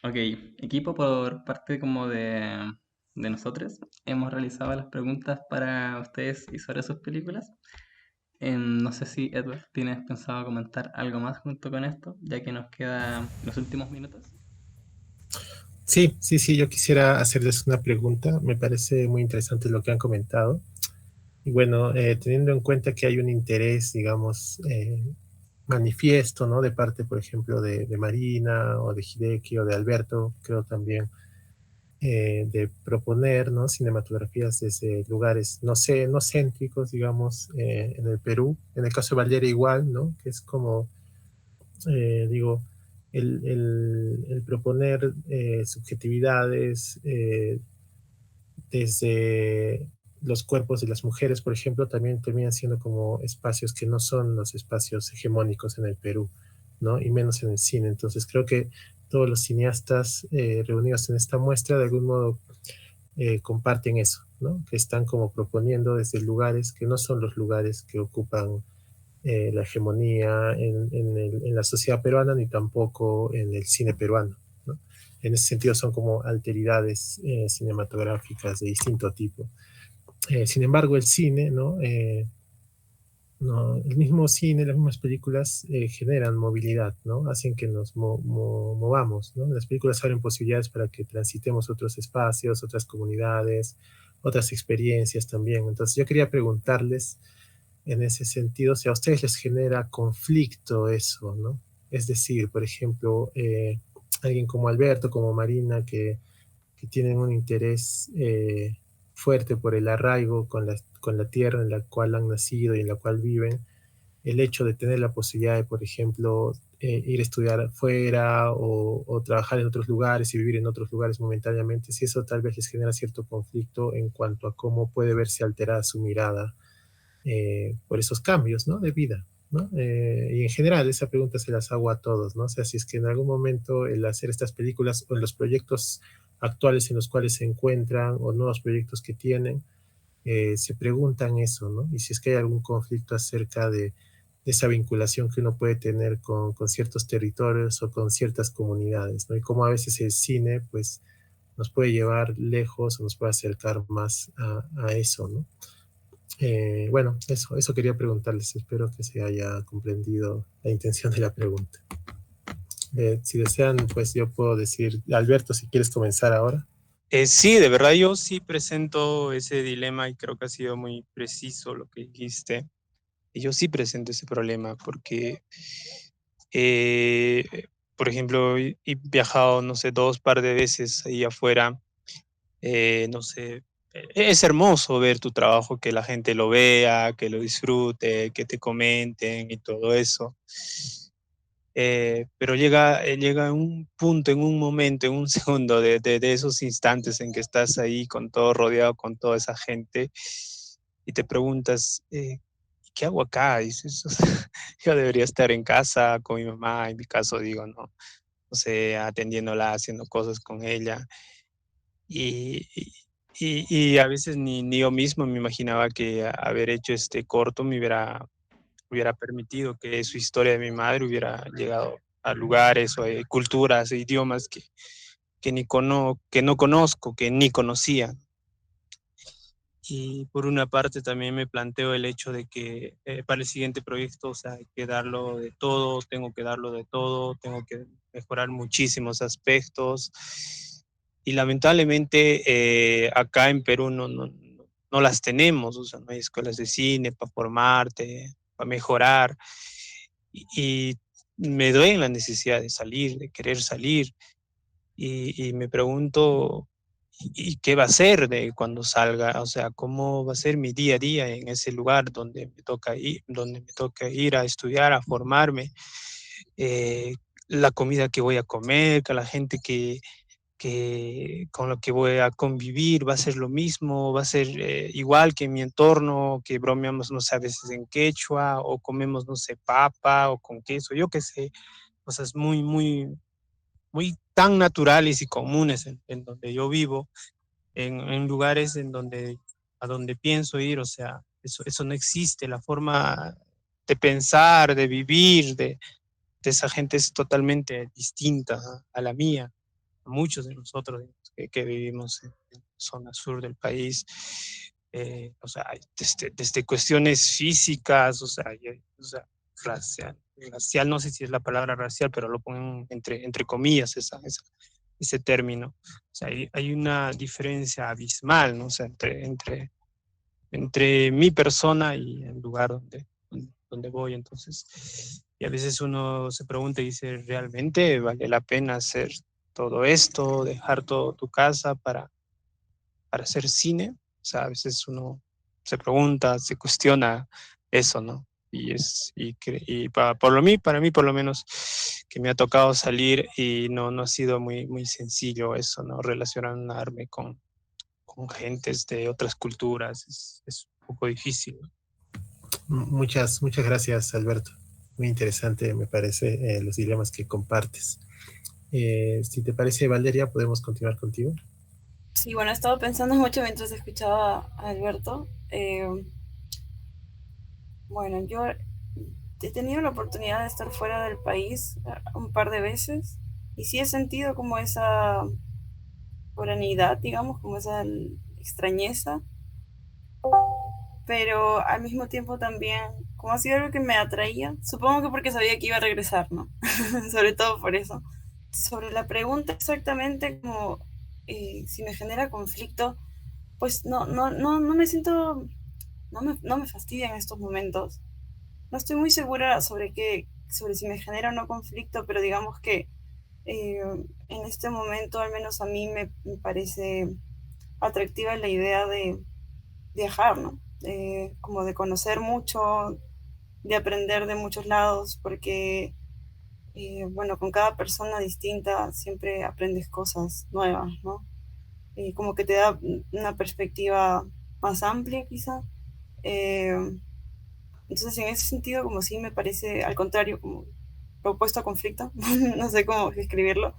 A: Ok, equipo, por parte como de nosotros, hemos realizado las preguntas para ustedes y sobre sus películas. No sé si Edward tienes pensado comentar algo más junto con esto, ya que nos quedan los últimos minutos.
B: Sí, yo quisiera hacerles una pregunta. Me parece muy interesante lo que han comentado. Y bueno, teniendo en cuenta que hay un interés, digamos, manifiesto, ¿no? De parte, por ejemplo, de Marina o de Hideki o de Alberto, creo también, de proponer, ¿no? Cinematografías desde lugares, no sé, no céntricos, digamos, en el Perú. En el caso de Valdera igual, ¿no? Que es como, digo, el proponer subjetividades desde los cuerpos de las mujeres, por ejemplo, también terminan siendo como espacios que no son los espacios hegemónicos en el Perú, ¿no? Y menos en el cine. Entonces creo que todos los cineastas reunidos en esta muestra de algún modo comparten eso, ¿no? Que están como proponiendo desde lugares que no son los lugares que ocupan la hegemonía en la sociedad peruana ni tampoco en el cine peruano, ¿no? En ese sentido son como alteridades cinematográficas de distinto tipo. Sin embargo, el cine, ¿no? No, el mismo cine, las mismas películas generan movilidad, ¿no? Hacen que nos movamos, ¿no? Las películas abren posibilidades para que transitemos otros espacios, otras comunidades, otras experiencias también. Entonces yo quería preguntarles en ese sentido si a ustedes les genera conflicto eso, ¿no? Es decir, por ejemplo, alguien como Alberto, como Marina, que tienen un interés fuerte por el arraigo con la tierra en la cual han nacido y en la cual viven, el hecho de tener la posibilidad de, por ejemplo, ir a estudiar afuera o trabajar en otros lugares y vivir en otros lugares momentáneamente, si eso tal vez les genera cierto conflicto en cuanto a cómo puede verse alterada su mirada por esos cambios, ¿no? De vida, ¿no? Y en general, esa pregunta se las hago a todos, ¿no? O sea, si es que en algún momento el hacer estas películas o en los proyectos actuales en los cuales se encuentran o nuevos proyectos que tienen, se preguntan eso, ¿no? Y si es que hay algún conflicto acerca de esa vinculación que uno puede tener con ciertos territorios o con ciertas comunidades, ¿no? Y cómo a veces el cine, pues, nos puede llevar lejos o nos puede acercar más a eso, ¿no? Bueno, eso quería preguntarles. Espero que se haya comprendido la intención de la pregunta. Si desean, pues yo puedo decir, Alberto, si quieres comenzar ahora.
H: Sí, de verdad yo sí presento ese dilema y creo que ha sido muy preciso lo que dijiste. Y yo sí presento ese problema porque, por ejemplo, he viajado, no sé, 2 par de veces ahí afuera. No sé, es hermoso ver tu trabajo, que la gente lo vea, que lo disfrute, que te comenten y todo eso. Pero llega un punto, en un momento, en un segundo de esos instantes en que estás ahí con todo rodeado, con toda esa gente, y te preguntas, ¿qué hago acá? Dices, o sea, yo debería estar en casa con mi mamá, en mi caso digo, no sé, atendiéndola, haciendo cosas con ella. Y, y a veces ni yo mismo me imaginaba que haber hecho este corto me hubiera permitido que su historia de mi madre hubiera llegado a lugares o a culturas e idiomas que no conozco, que ni conocía. Y por una parte también me planteo el hecho de que para el siguiente proyecto, o sea, hay que darlo de todo, tengo que darlo de todo, tengo que mejorar muchísimos aspectos. Y lamentablemente acá en Perú no las tenemos, o sea, no hay escuelas de cine para formarte, para mejorar. Y me doy en la necesidad de salir, de querer salir. Y me pregunto, ¿y qué va a ser de cuando salga? O sea, ¿cómo va a ser mi día a día en ese lugar donde me toca ir a estudiar, a formarme? La comida que voy a comer, con la gente con la que voy a convivir, va a ser lo mismo, va a ser igual que en mi entorno, que bromeamos, no sé, a veces en quechua, o comemos, no sé, papa o con queso, yo qué sé, cosas muy tan naturales y comunes en donde yo vivo, en lugares a donde pienso ir, o sea, eso no existe, la forma de pensar, de vivir de esa gente es totalmente distinta a la mía, a muchos de nosotros que vivimos en la zona sur del país. O sea, desde cuestiones físicas, o sea, racial, no sé si es la palabra racial, pero lo ponen entre comillas ese término. O sea, hay una diferencia abismal, ¿no? O sea, entre mi persona y el lugar donde voy. Entonces, y a veces uno se pregunta y dice, ¿realmente vale la pena hacer todo esto, dejar todo tu casa para hacer cine? O sea, a veces uno se pregunta, se cuestiona eso, ¿no? Para mí por lo menos, que me ha tocado salir y no ha sido muy sencillo eso, ¿no? Relacionarme con gentes de otras culturas es un poco difícil, ¿no?
B: Muchas gracias, Alberto. Muy interesante, me parece, los dilemas que compartes. Si te parece, Valeria, podemos continuar contigo.
D: Sí, bueno, he estado pensando mucho mientras escuchaba a Alberto. Bueno, yo he tenido la oportunidad de estar fuera del país un par de veces y sí he sentido como esa foranidad, digamos, como esa extrañeza, pero al mismo tiempo también, como ha sido algo que me atraía, supongo que porque sabía que iba a regresar, ¿no? Sobre todo por eso. Sobre la pregunta exactamente como si me genera conflicto, pues no me siento, no me fastidia en estos momentos. No estoy muy segura sobre si me genera o no conflicto, pero digamos que eh, en este momento, al menos a mí me parece atractiva la idea de viajar, ¿no? Como de conocer mucho, de aprender de muchos lados, porque, bueno, con cada persona distinta siempre aprendes cosas nuevas, ¿no? Como que te da una perspectiva más amplia, quizá. Entonces, en ese sentido, como sí me parece, al contrario, como propuesto a conflicto, no sé cómo escribirlo.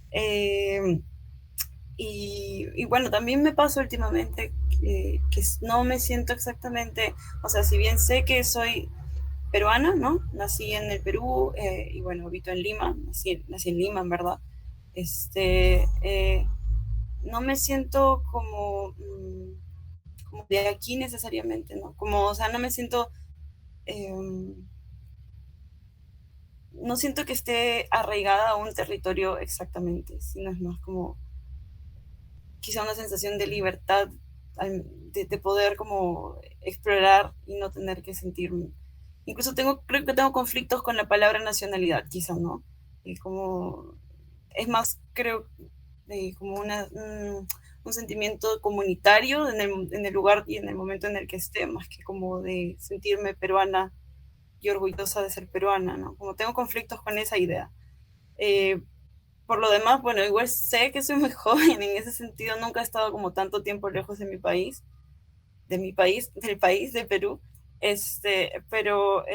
D: Eh, y bueno, también me pasa últimamente que no me siento exactamente, o sea, si bien sé que soy peruana, ¿no? Nací en el Perú y bueno, habito en Lima, nací en Lima, en verdad. No me siento como de aquí necesariamente, ¿no? Como, o sea, no me siento, eh, no siento que esté arraigada a un territorio exactamente, sino es más como quizá una sensación de libertad, de poder como explorar y no tener que sentirme. Incluso creo que tengo conflictos con la palabra nacionalidad, quizá, ¿no? Como, es más, creo, como un sentimiento comunitario en el lugar y en el momento en el que esté, más que como de sentirme peruana y orgullosa de ser peruana, ¿no? Como tengo conflictos con esa idea. Eh, por lo demás, bueno, igual sé que soy muy joven en ese sentido, nunca he estado como tanto tiempo lejos de mi país, del país, de Perú, pero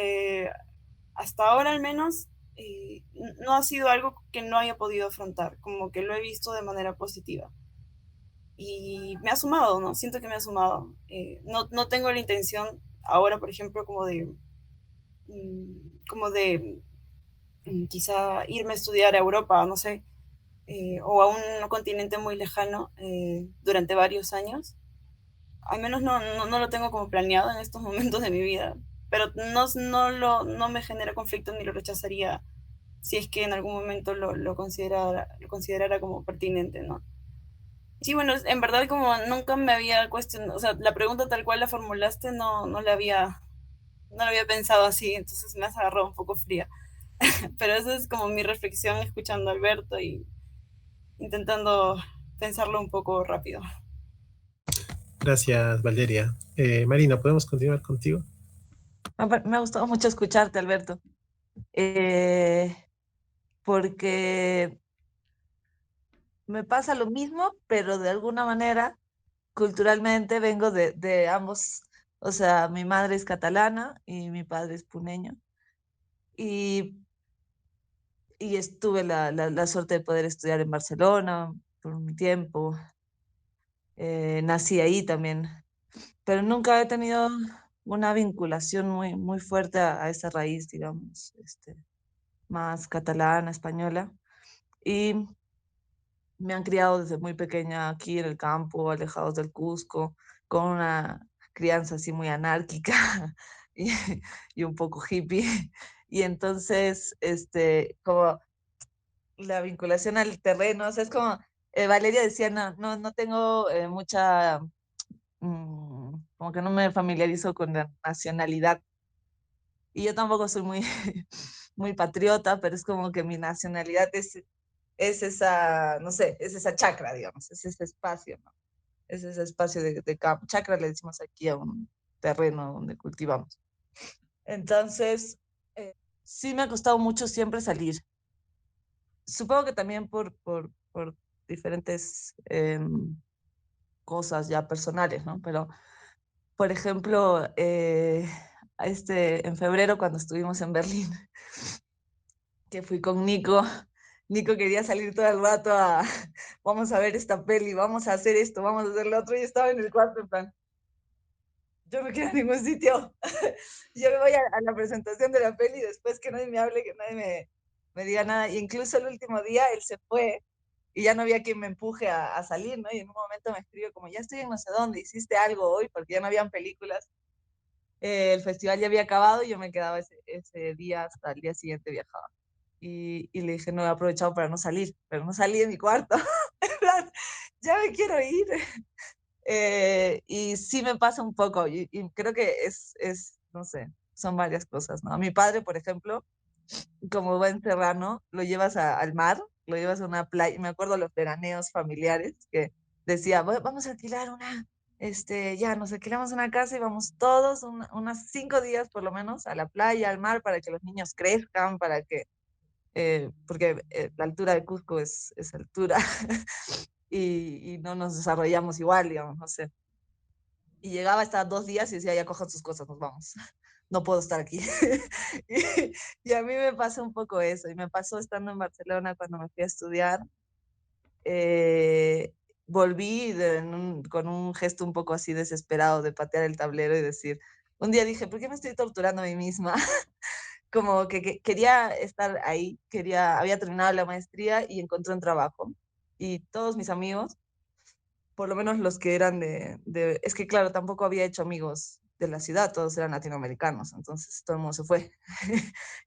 D: hasta ahora al menos no ha sido algo que no haya podido afrontar, como que lo he visto de manera positiva. Y me ha sumado, ¿no? Siento que me ha sumado. No tengo la intención ahora, por ejemplo, como de quizá irme a estudiar a Europa, no sé, o a un continente muy lejano durante varios años. Al menos no lo tengo como planeado en estos momentos de mi vida, pero no me genera conflicto ni lo rechazaría si es que en algún momento lo considerara como pertinente, ¿no? Sí, bueno, en verdad como nunca me había cuestionado, o sea, la pregunta tal cual la formulaste no la había pensado así, entonces me has agarrado un poco fría. Pero esa es como mi reflexión escuchando a Alberto y intentando pensarlo un poco rápido.
B: Gracias, Valeria. Marina, ¿podemos continuar contigo?
E: Me ha gustado mucho escucharte, Alberto, eh, porque me pasa lo mismo, pero de alguna manera, culturalmente vengo de ambos. O sea, mi madre es catalana y mi padre es puneño. Y, y tuve la suerte de poder estudiar en Barcelona por un tiempo. Nací ahí también, pero nunca he tenido una vinculación muy fuerte a esa raíz, digamos, más catalana, española. Y me han criado desde muy pequeña aquí en el campo, alejados del Cusco, con una crianza así muy anárquica y, y un poco hippie. Y entonces, como la vinculación al terreno, o sea, es como Valeria decía, no tengo mucha, como que no me familiarizo con la nacionalidad. Y yo tampoco soy muy, muy patriota, pero es como que mi nacionalidad es esa, no sé, es esa chacra, digamos, es ese espacio, ¿no? Es ese espacio de campo. Chacra le decimos aquí a un terreno donde cultivamos. Entonces, sí me ha costado mucho siempre salir. Supongo que también por diferentes cosas ya personales, ¿no? Pero, por ejemplo, en febrero cuando estuvimos en Berlín, que fui con Nico. Nico quería salir todo el rato vamos a ver esta peli, vamos a hacer esto, vamos a hacer lo otro, y estaba en el cuarto en plan, yo no quiero a ningún sitio, yo me voy a la presentación de la peli después que nadie me hable, que nadie me diga nada, y incluso el último día él se fue y ya no había quien me empuje a salir, ¿no? Y en un momento me escribió como, ya estoy en no sé dónde, hiciste algo hoy, porque ya no habían películas, el festival ya había acabado y yo me quedaba ese día hasta el día siguiente viajaba. Y le dije, no, he aprovechado para no salir, pero no salí de mi cuarto. Ya me quiero ir. Y sí me pasa un poco, y creo que no sé, son varias cosas, ¿no? A mi padre, por ejemplo, como buen serrano, lo llevas al mar, lo llevas a una playa, me acuerdo los veraneos familiares, que decía, vamos a alquilar ya nos alquilamos una casa y vamos todos unas 5 días por lo menos a la playa, al mar, para que los niños crezcan, porque la altura de Cusco es altura y no nos desarrollamos igual, digamos, no sé. Y llegaba hasta 2 días y decía, ya cojan sus cosas, nos vamos. no puedo estar aquí. y a mí me pasó un poco eso, y me pasó estando en Barcelona cuando me fui a estudiar. Volví con un gesto un poco así desesperado de patear el tablero y decir, un día dije, ¿por qué me estoy torturando a mí misma? Como que quería estar ahí, había terminado la maestría y encontré un trabajo. Y todos mis amigos, por lo menos los que eran es que claro, tampoco había hecho amigos de la ciudad, todos eran latinoamericanos, entonces todo el mundo se fue.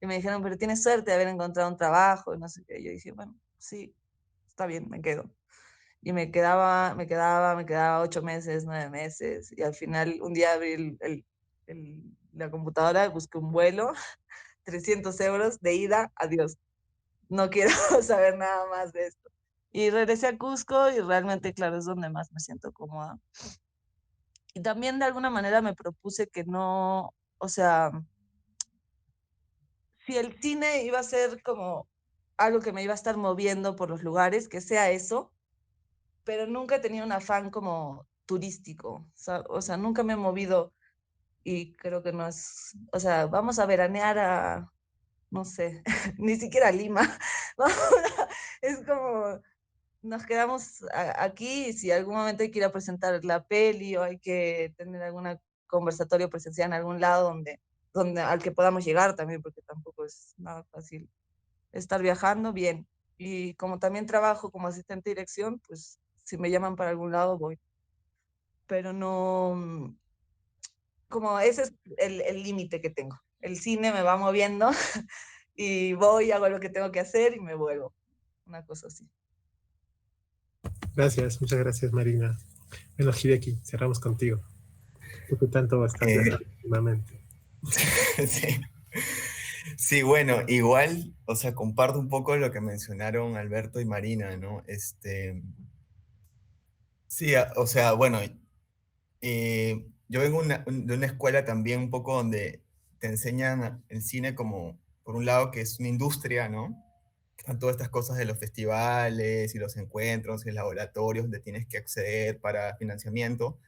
E: Y me dijeron, pero tienes suerte de haber encontrado un trabajo, y no sé qué. Y yo dije, bueno, sí, está bien, me quedo. Y me quedaba 8 meses, 9 meses, y al final un día abrí la computadora, busqué un vuelo, 300 euros de ida, adiós. No quiero saber nada más de esto. Y regresé a Cusco y realmente, claro, es donde más me siento cómoda. Y también de alguna manera me propuse que no, o sea, si el cine iba a ser como algo que me iba a estar moviendo por los lugares, que sea eso, pero nunca he tenido un afán como turístico, o sea, nunca me he movido y creo que no es, o sea, vamos a veranear a, no sé, ni siquiera a Lima, es como, nos quedamos aquí y si algún momento hay que ir a presentar la peli o hay que tener algún conversatorio presencial en algún lado al que podamos llegar también, porque tampoco es nada fácil estar viajando, bien. Y como también trabajo como asistente de dirección, pues si me llaman para algún lado voy. Pero no, como ese es el límite que tengo. El cine me va moviendo y voy, hago lo que tengo que hacer y me vuelvo. Una cosa así.
B: Gracias, muchas gracias, Marina. Bueno, Hideki, cerramos contigo. ¿Tú qué tanto estás viajando últimamente?
C: Sí. Sí, bueno, igual, o sea, comparto un poco lo que mencionaron Alberto y Marina, ¿no? Sí, o sea, bueno, yo vengo de una escuela también un poco donde te enseñan el cine como, por un lado, que es una industria, ¿no? Están todas estas cosas de los festivales y los encuentros y laboratorios donde tienes que acceder para financiamiento,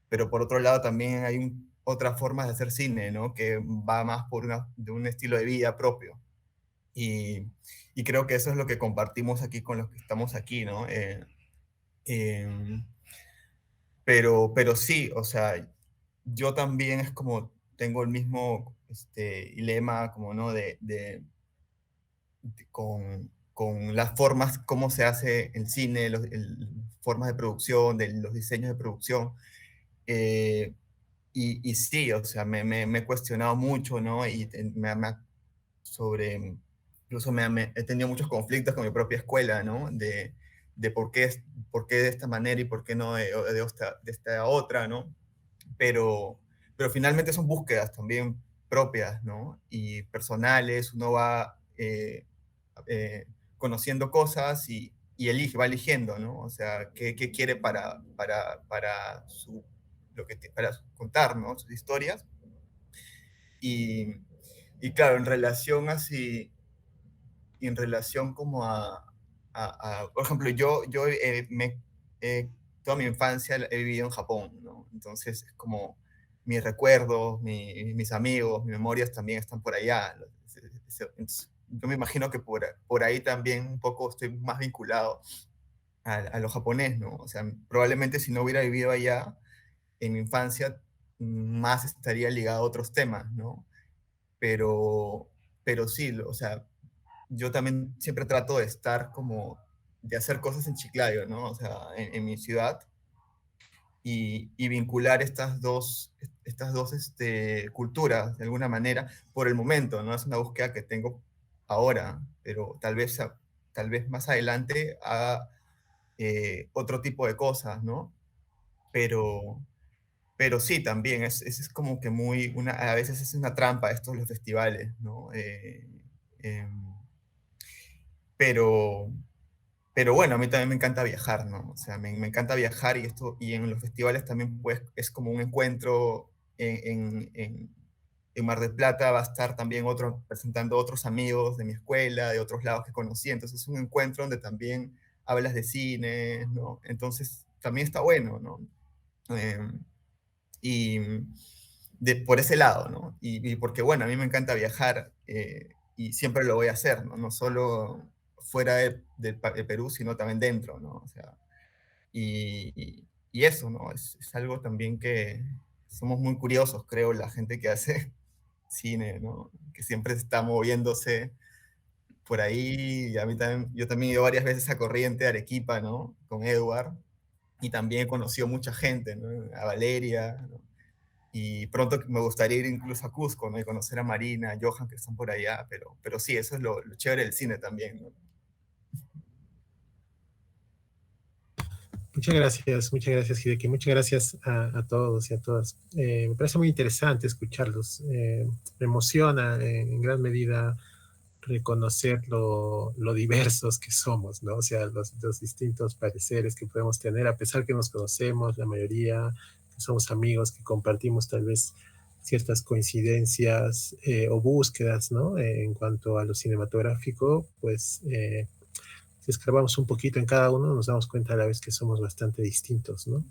C: pero por otro lado también hay otras formas de hacer cine, ¿no? Que va más por de un estilo de vida propio. Y, y creo que eso es lo que compartimos aquí con los que estamos aquí, ¿no? Em, pero sí, o sea, yo también es como tengo el mismo dilema, como, ¿no? Con las formas, cómo se hace el cine, formas de producción, de los diseños de producción. Eh, y sí, o sea, me he cuestionado mucho, ¿no? Y sobre, incluso he tenido muchos conflictos con mi propia escuela, ¿no? De por qué de esta manera y por qué no de esta otra, ¿no? Pero finalmente son búsquedas también propias, ¿no? Y personales, uno va eh, conociendo cosas y va eligiendo, ¿no? O sea, qué quiere para contar, ¿no? Sus historias. Y, y claro, en relación como por ejemplo, yo toda mi infancia he vivido en Japón, ¿no? Entonces es como mis recuerdos, mis amigos, mis memorias también están por allá. Entonces, yo me imagino que por ahí también un poco estoy más vinculado a lo japonés, ¿no? O sea, probablemente si no hubiera vivido allá en mi infancia, más estaría ligado a otros temas, ¿no? Pero, pero sí, o sea, yo también siempre trato de estar como, de hacer cosas en Chiclayo, ¿no? O sea, en mi ciudad y vincular estas dos culturas de alguna manera por el momento, ¿no? Es una búsqueda que tengo ahora, pero tal vez más adelante haga otro tipo de cosas, ¿no? Pero, pero sí, también es como que a veces es una trampa esto de los festivales, ¿no? Em, pero, pero bueno, a mí también me encanta viajar, ¿no? O sea, me encanta viajar y en los festivales también pues es como un encuentro en Mar del Plata va a estar también presentando otros amigos de mi escuela, de otros lados que conocí, entonces es un encuentro donde también hablas de cine, ¿no? Entonces también está bueno, ¿no? Eh, y, por ese lado, ¿no? Y porque, bueno, a mí me encanta viajar y siempre lo voy a hacer, ¿no? No solo fuera de Perú, sino también dentro, ¿no? O sea, y eso, ¿no? Es algo también que somos muy curiosos, creo, la gente que hace cine, ¿no? Que siempre está moviéndose por ahí. Y a mí también, yo también he ido varias veces a Corriente, a Arequipa, ¿no? Con Edward. Y también he conocido mucha gente, ¿no? A Valeria, ¿no? Y pronto me gustaría ir incluso a Cusco, ¿no? Y conocer a Marina, a Johan, que están por allá. Pero sí, eso es lo chévere del cine también, ¿no?
B: Muchas gracias, Hideki. Muchas gracias a todos y a todas. Me parece muy interesante escucharlos. Me emociona en gran medida reconocer lo diversos que somos, ¿no? O sea, los distintos pareceres que podemos tener, a pesar que nos conocemos, la mayoría, que somos amigos, que compartimos tal vez ciertas coincidencias o búsquedas, ¿no? En cuanto a lo cinematográfico, pues si escarbamos un poquito en cada uno, nos damos cuenta a la vez que somos bastante distintos, ¿no?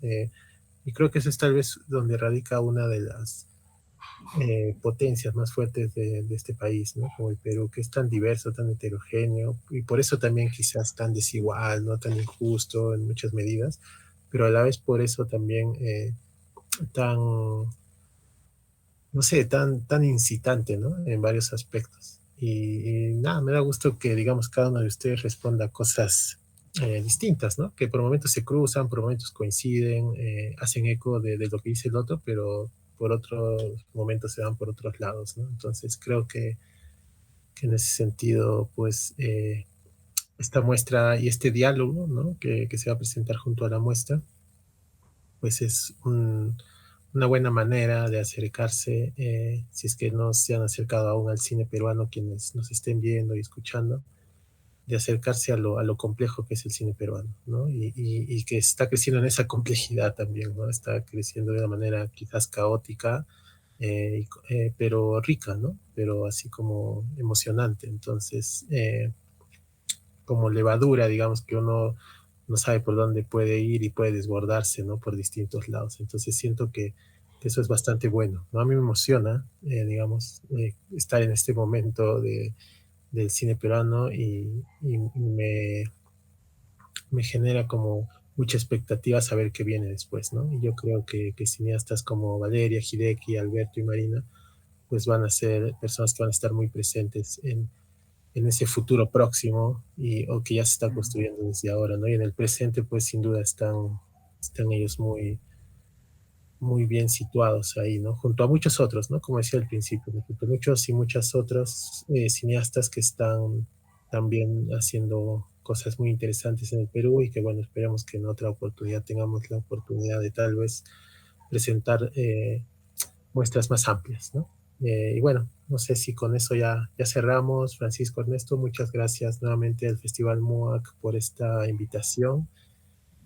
B: Y creo que eso es tal vez donde radica una de las potencias más fuertes de este país, ¿no? Como el Perú, que es tan diverso, tan heterogéneo, y por eso también quizás tan desigual, ¿no? Tan injusto en muchas medidas, pero a la vez por eso también tan, no sé, tan incitante, ¿no? En varios aspectos. Y nada, me da gusto que, digamos, cada uno de ustedes responda a cosas distintas, ¿no? Que por momentos se cruzan, por momentos coinciden, hacen eco de lo que dice el otro, pero por otros momentos se van por otros lados, ¿no? Entonces creo que en ese sentido, pues, esta muestra y este diálogo, ¿no? Que se va a presentar junto a la muestra, pues es una buena manera de acercarse, si es que no se han acercado aún al cine peruano, quienes nos estén viendo y escuchando, de acercarse a lo complejo que es el cine peruano, ¿no? Y que está creciendo en esa complejidad también, ¿no? Está creciendo de una manera quizás caótica, pero rica, ¿no? Pero así como emocionante. Entonces, como levadura, digamos, que uno no sabe por dónde puede ir y puede desbordarse, ¿no? Por distintos lados. Entonces siento que eso es bastante bueno, ¿no? A mí me emociona, digamos, estar en este momento del cine peruano y me genera como mucha expectativa saber qué viene después, ¿no? Y yo creo que cineastas como Valeria, Hideki, Alberto y Marina, pues van a ser personas que van a estar muy presentes en ese futuro próximo o que ya se está construyendo desde ahora, ¿no? Y en el presente, pues sin duda están ellos muy bien situados ahí, ¿no? Junto a muchos otros, ¿no? Como decía al principio, muchos y muchas otros cineastas que están también haciendo cosas muy interesantes en el Perú y que, bueno, esperemos que en otra oportunidad tengamos la oportunidad de tal vez presentar muestras más amplias, ¿no? Y bueno, no sé si con eso ya cerramos. Francisco, Ernesto, muchas gracias nuevamente al Festival MUAC por esta invitación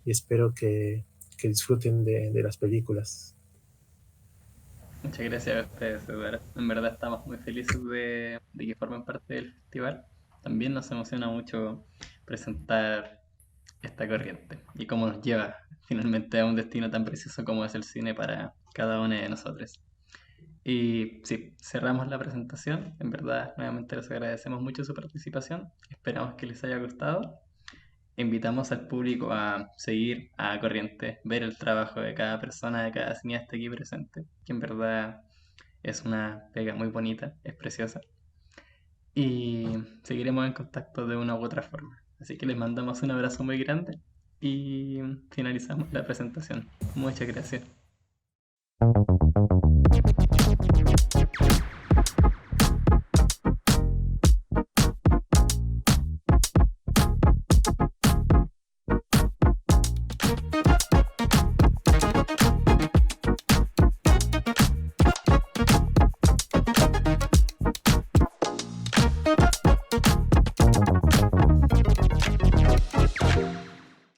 B: y espero que disfruten de las películas.
A: Muchas gracias a ustedes, Eduardo. En verdad estamos muy felices de que formen parte del festival. También nos emociona mucho presentar esta corriente y cómo nos lleva finalmente a un destino tan precioso como es el cine para cada uno de nosotros. Y sí, cerramos la presentación. En verdad, nuevamente les agradecemos mucho su participación. Esperamos que les haya gustado. Invitamos al público a seguir a Corriente, ver el trabajo de cada persona, de cada cineasta aquí presente, que en verdad es una pega muy bonita, es preciosa. Y seguiremos en contacto de una u otra forma. Así que les mandamos un abrazo muy grande y finalizamos la presentación. Muchas gracias.